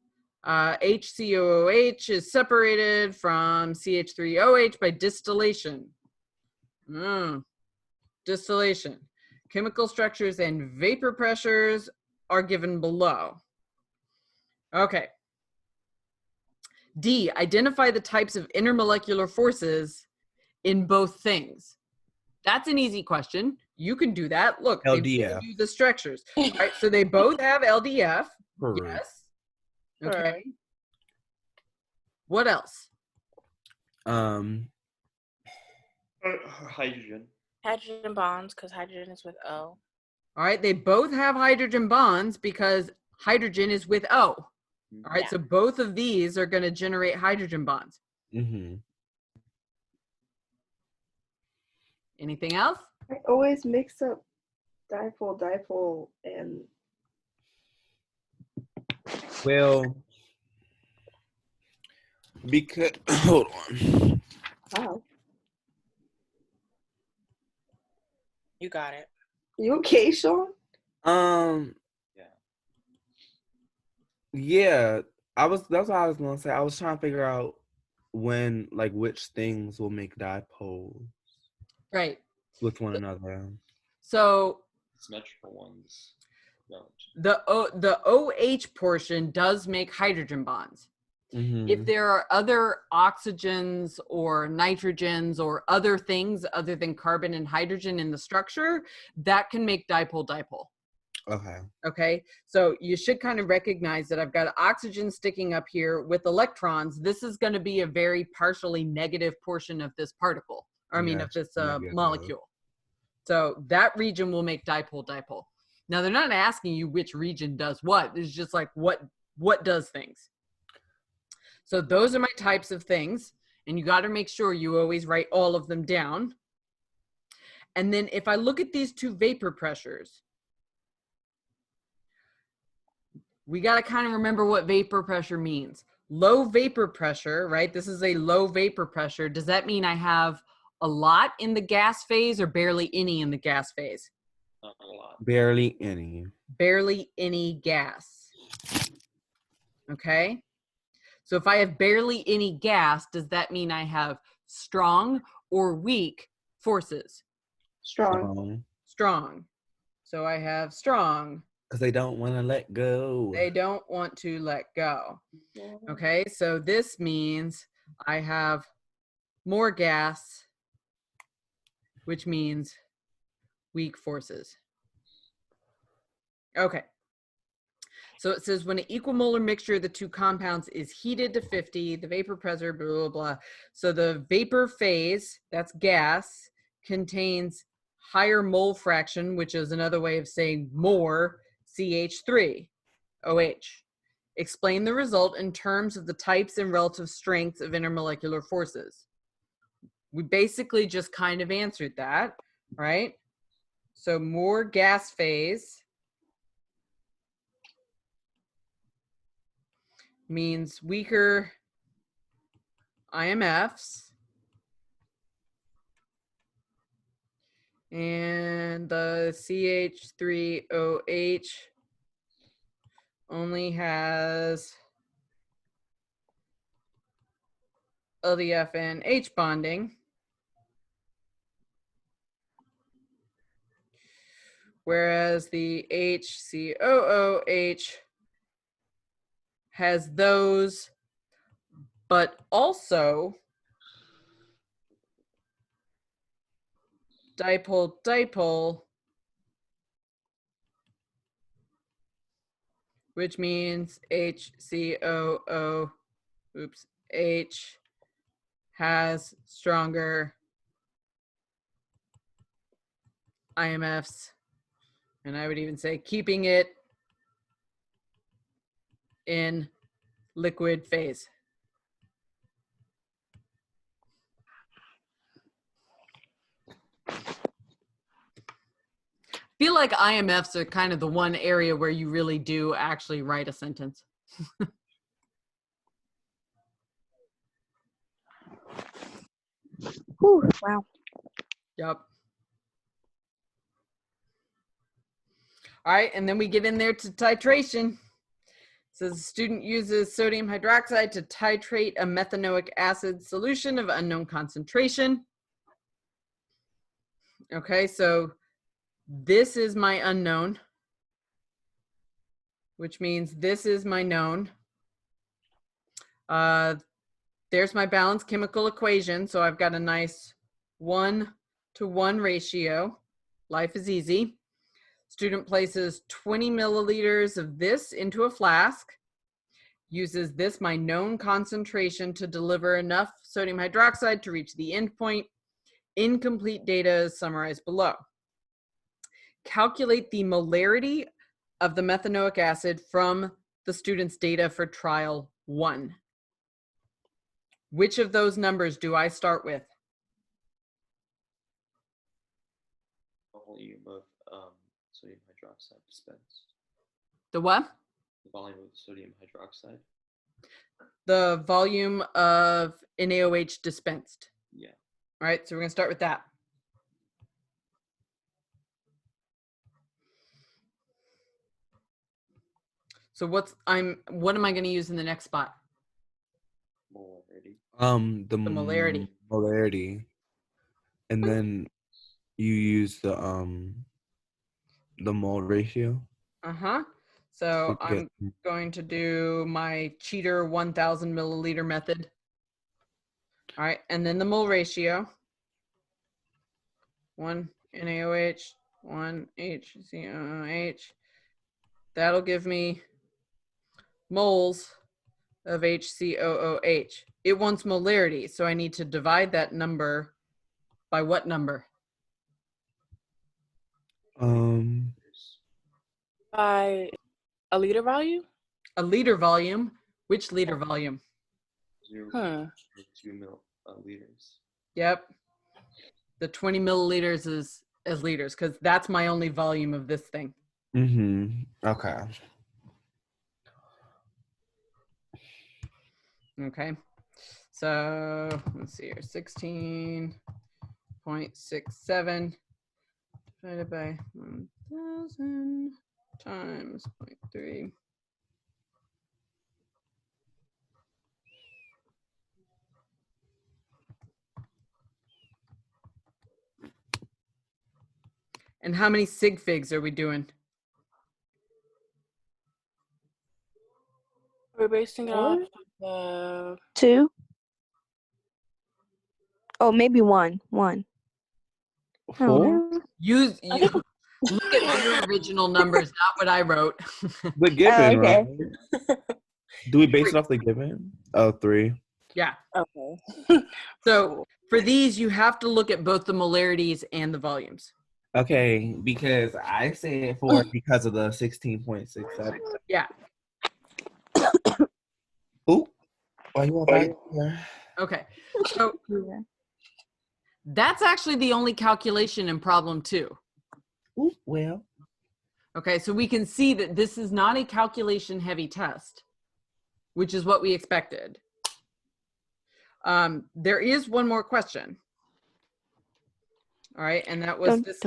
HCOOH is separated from CH3OH by distillation. Distillation. Chemical structures and vapor pressures are given below. Okay. D, identify the types of intermolecular forces in both things. That's an easy question. You can do that. Look, they LDF. do the structures. All right, so they both have LDF. Correct. Yes. Okay. What else? Hydrogen. Hydrogen bonds, because hydrogen is with O. All right, they both have hydrogen bonds because hydrogen is with O. All right, Yeah. so both of these are going to generate hydrogen bonds. Mm-hmm. Anything else? I always mix up dipole, and Well, because hold on. wow. You got it. You okay, Sean? Yeah. Yeah, that's what I was gonna say. I was trying to figure out when, like, which things will make dipoles Right. with one another. So Symmetrical ones don't. the OH portion does make hydrogen bonds. Mm-hmm. If there are other oxygens or nitrogens or other things other than carbon and hydrogen in the structure, that can make dipole-dipole. Okay. Okay, so you should kind of recognize that I've got oxygen sticking up here with electrons. This is going to be a very partially negative portion of this particle, or I mean, of Gotcha. this Negative. molecule. So that region will make dipole-dipole. Now, they're not asking you which region does what. It's just like what does things. So those are my types of things. And you got to make sure you always write all of them down. And then if I look at these two vapor pressures, we got to kind of remember what vapor pressure means. Low vapor pressure, right? This is a low vapor pressure. Does that mean I have a lot in the gas phase or barely any in the gas phase? Not a lot. Barely any. Barely any gas. Okay. So if I have barely any gas, does that mean I have strong or weak forces? Strong. Strong. So I have strong. Because they don't want to let go. They don't want to let go. Okay, so this means I have more gas, which means weak forces. Okay. So it says when an equimolar mixture of the two compounds is heated to 50, the vapor pressure, blah, blah, blah. So the vapor phase, that's gas, contains higher mole fraction, which is another way of saying more CH3, OH. Explain the result in terms of the types and relative strengths of intermolecular forces. We basically just kind of answered that, right? So more gas phase means weaker IMFs. And the CH3OH only has LDF and H bonding. Whereas the HCOOH has those, but also dipole-dipole, which means HCOO, H has stronger IMFs, and I would even say keeping it in liquid phase. I feel like IMFs are kind of the one area where you really do actually write a sentence. Whew, wow. Yep. All right, and then we get in there to titration. It says the student uses sodium hydroxide to titrate a methanoic acid solution of unknown concentration. Okay, so this is my unknown, which means this is my known. There's my balanced chemical equation. So I've got a nice 1-to-1 ratio. Life is easy. Student places 20 milliliters of this into a flask, uses this, my known concentration, to deliver enough sodium hydroxide to reach the end point. Incomplete data is summarized below. Calculate the molarity of the methanoic acid from the student's data for trial 1. Which of those numbers do I start with? hydroxide dispensed. The what? The volume of sodium hydroxide. The volume of NaOH dispensed. Yeah. All right, so we're going to start with that. So what am I going to use in the next spot? Molarity. The molarity. molarity. And then you use the mole ratio. Uh-huh. So to get- I'm going to do my cheater 1000 milliliter method. All right, and then the mole ratio. 1 NaOH, 1 HCOOH. That'll give me moles of HCOOH. It wants molarity, so I need to divide that number by what number? By a liter value? A liter volume. Which liter volume? 0.2 liters. Yep. The 20 milliliters is as liters because that's my only volume of this thing. Okay. Okay. So let's see here. 16.67 divided by 1000 times 0.3. And how many sig figs are we doing? We're basing it off of 2. Oh, maybe 1. 1. I don't 4? know. Look at your original numbers, not what I wrote. The given, okay. right? Do we base it off the given? Oh, 3. Yeah. okay. So for these, you have to look at both the molarities and the volumes. Okay, because I say 4 because of the 16.67. Yeah. Ooh, why you want back here? Okay. So Yeah. that's actually the only calculation in problem 2. Ooh, well. Okay, so we can see that this is not a calculation heavy test, which is what we expected. There is one more question. All right, and that was this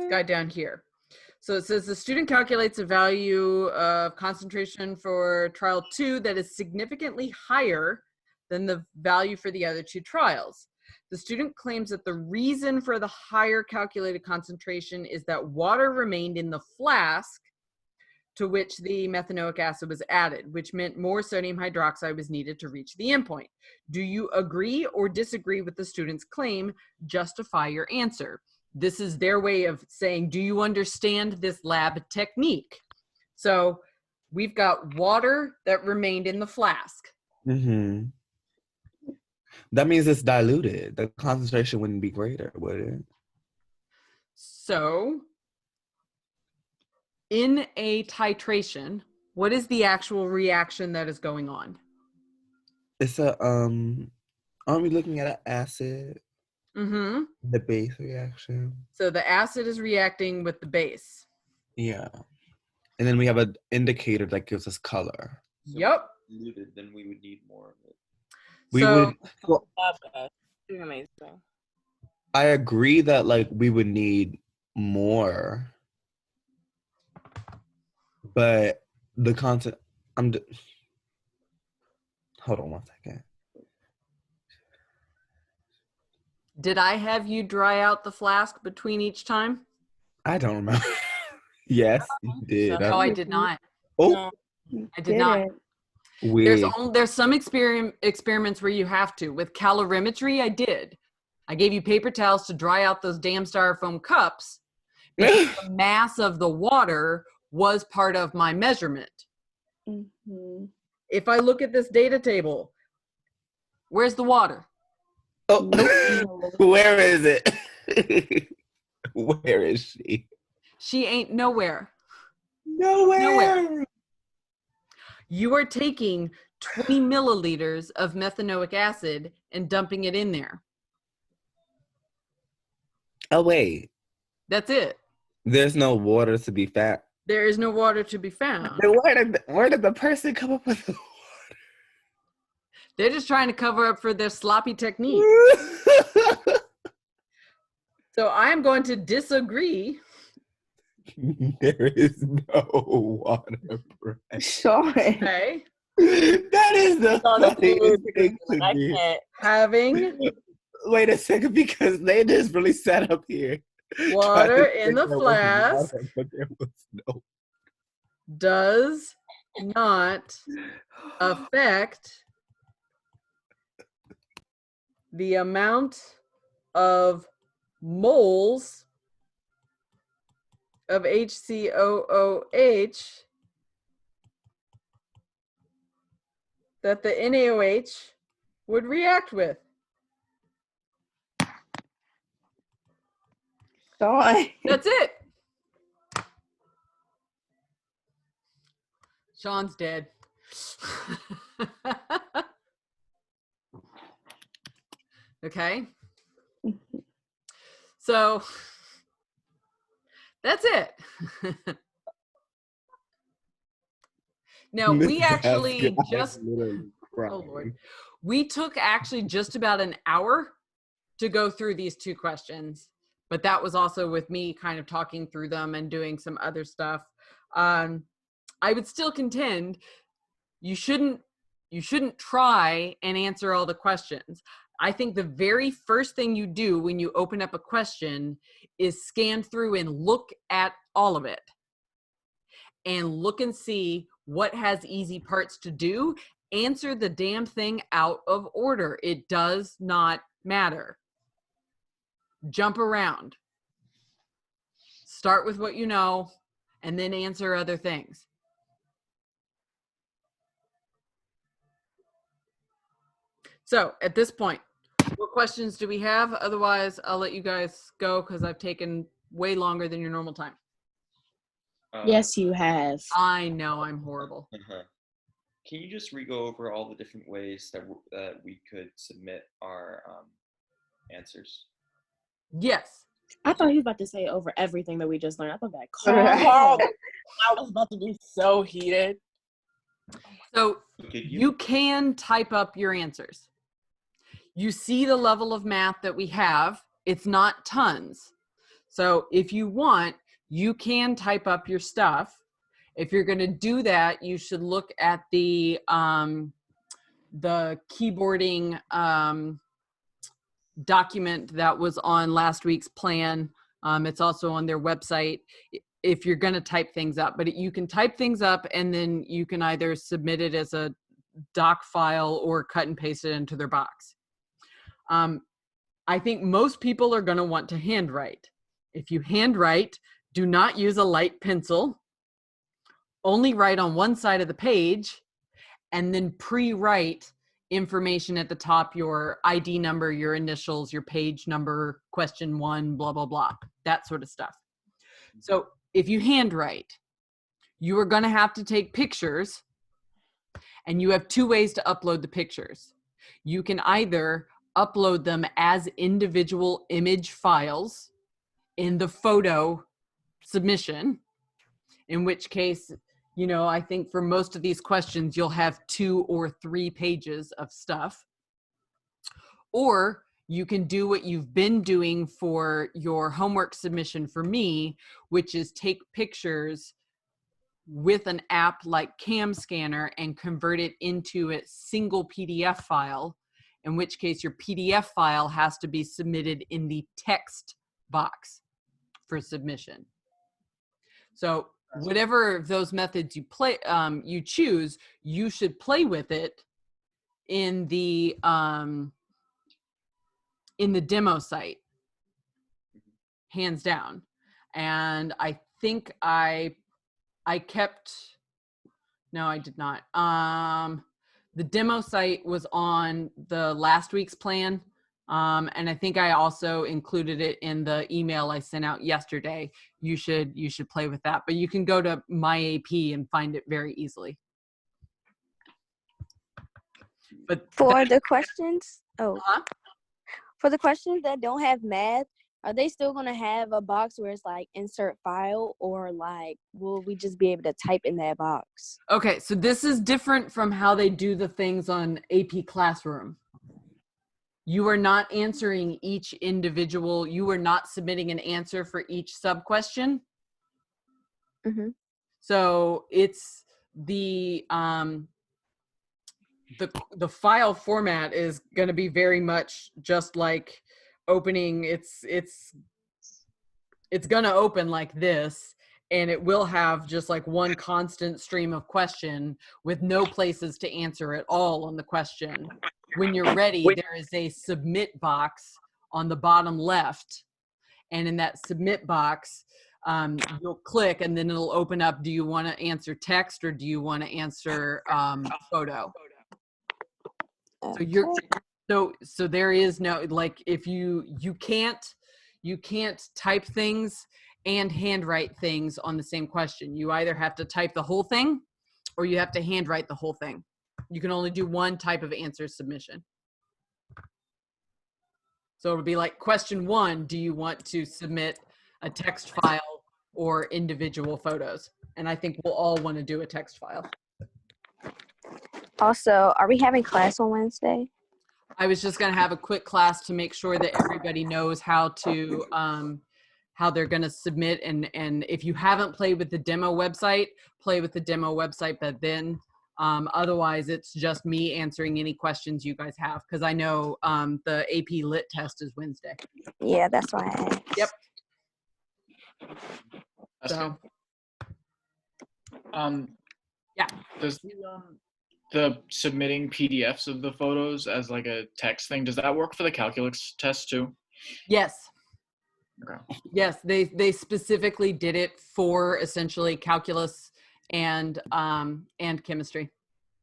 guy down here. So it says the student calculates a value of concentration for trial 2 that is significantly higher than the value for the other 2 trials. The student claims that the reason for the higher calculated concentration is that water remained in the flask to which the methanoic acid was added, which meant more sodium hydroxide was needed to reach the endpoint. Do you agree or disagree with the student's claim? Justify your answer. This is their way of saying, do you understand this lab technique? So we've got water that remained in the flask. That means it's diluted. The concentration wouldn't be greater, would it? So in a titration, what is the actual reaction that is going on? It's a aren't we looking at an acid? Mm-hmm. The base reaction. So the acid is reacting with the base. Yeah. And then we have an indicator that gives us color. Yep. Diluted, then we would need more of it. We So would well, Doing amazing. I agree that like we would need more. But the content hold on one second. did I have you dry out the flask between each time? I don't remember. Yes, you did. No, I did not. Oh, I did not. weird. There's some experiments where you have to. With calorimetry, I did. I gave you paper towels to dry out those damn styrofoam cups because the mass of the water was part of my measurement. Mm-hmm. If I look at this data table, where's the water? Oh, where is it? Where is she? She ain't nowhere. Nowhere. You are taking 20 milliliters of methanoic acid and dumping it in there. Oh, wait. That's it. There's no water to be fat. There is no water to be found. Then where did the person come up with the They're just trying to cover up for their sloppy technique. water? So I am going to disagree. There is no water, Brett. Sean. Okay. That is the funniest thing to I me. can't. Having Wait a second, because they just really sat up here. water trying to in the think there was flask water, but there was no. does not affect the amount of moles of HCOOH that the NaOH would react with. Sean. That's it. Sean's dead. Okay. So that's it. Now we actually just, oh Lord, we took actually just about an hour to go through these two questions, but that was also with me kind of talking through them and doing some other stuff. I would still contend you shouldn't try and answer all the questions. I think the very first thing you do when you open up a question is scan through and look at all of it and look and see what has easy parts to do. Answer the damn thing out of order. It does not matter. Jump around. Start with what you know and then answer other things. So at this point, what questions do we have? Otherwise, I'll let you guys go because I've taken way longer than your normal time. Yes, you have. I know I'm horrible. Can you just re-go over all the different ways that we could submit our answers? Yes. I thought he was about to say over everything that we just learned. I thought that Oh, I was about to be so heated. So Could you can type up your answers. You see the level of math that we have. It's not tons. So if you want, you can type up your stuff. If you're going to do that, you should look at the keyboarding document that was on last week's plan. It's also on their website if you're going to type things up. But you can type things up and then you can either submit it as a doc file or cut and paste it into their box. I think most people are going to want to handwrite. If you handwrite, do not use a light pencil. Only write on one side of the page and then pre-write information at the top, your ID number, your initials, your page number, question 1, blah, blah, blah, that sort of stuff. So if you handwrite, you are going to have to take pictures, and you have two ways to upload the pictures. You can either upload them as individual image files in the photo submission, in which case, you know, I think for most of these questions, you'll have 2 or 3 pages of stuff. Or you can do what you've been doing for your homework submission for me, which is take pictures with an app like Cam Scanner and convert it into a single PDF file, in which case your PDF file has to be submitted in the text box for submission. So whatever of those methods you choose, you should play with it in the demo site, hands down. And I think I kept, no, I did not. The demo site was on the last week's plan. And I think I also included it in the email I sent out yesterday. You should play with that, but you can go to my AP and find it very easily. But For the questions, Uh-huh. for the questions that don't have math, Are they still gonna have a box where it's like insert file, or like will we just be able to type in that box? Okay, so this is different from how they do the things on AP Classroom. You are not answering each individual, you are not submitting an answer for each sub-question. Mhm. So it's the file format is going to be very much just like opening. It's going to open like this, and it will have just like one constant stream of question with no places to answer at all on the question. When you're ready, there is a submit box on the bottom left, and in that submit box, you'll click and then it'll open up. Do you want to answer text or do you want to answer photo? So you're so there is no, like, if you can't type things and handwrite things on the same question. You either have to type the whole thing or you have to handwrite the whole thing. You can only do one type of answer submission. So it'll be like question 1, do you want to submit a text file or individual photos? And I think we'll all want to do a text file. Also, are we having class on Wednesday? I was just going to have a quick class to make sure that everybody knows how to, how they're going to submit. And if you haven't played with the demo website, play with the demo website, but then otherwise it's just me answering any questions you guys have. Cause I know the AP Lit test is Wednesday. Yeah, that's why I asked. Yep. That's So, good. yeah. Does the submitting PDFs of the photos as like a text thing, does that work for the calculus test too? Yes. Okay. Yes, they specifically did it for essentially calculus and chemistry.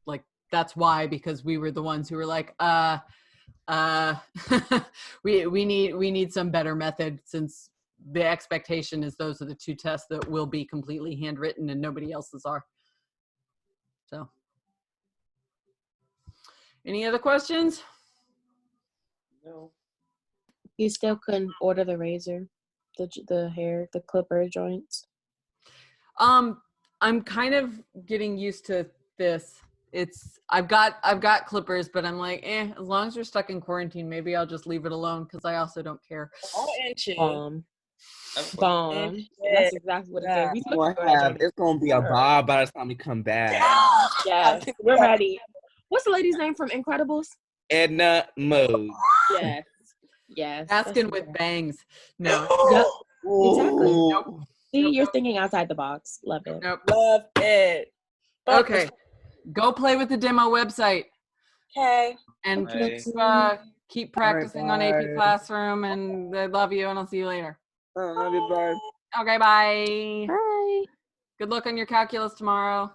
Like that's why, because we were the ones who were like, we need some better method, since the expectation is those are the 2 tests that will be completely handwritten and nobody else's are. So, any other questions? No. You still couldn't order the razor, the hair, the clipper joints. I'm kind of getting used to this. I've got clippers, but I'm like, as long as we're stuck in quarantine, maybe I'll just leave it alone, because I also don't care. Bomb. That's exactly what it says. We It's gonna be a bob by the time we come back. Yes, we're ready. What's the lady's name from Incredibles? Edna Mode. Yes. Yes. Asking with bangs. No. Yep. Exactly. Nope. See, you're thinking outside the box. Love it. Nope. Love it. Okay. Go play with the demo website. Okay. And Bye. keep practicing on AP Classroom, and I love you, and I'll see you later. Love you, bye. Okay, bye. Bye. Good luck on your calculus tomorrow.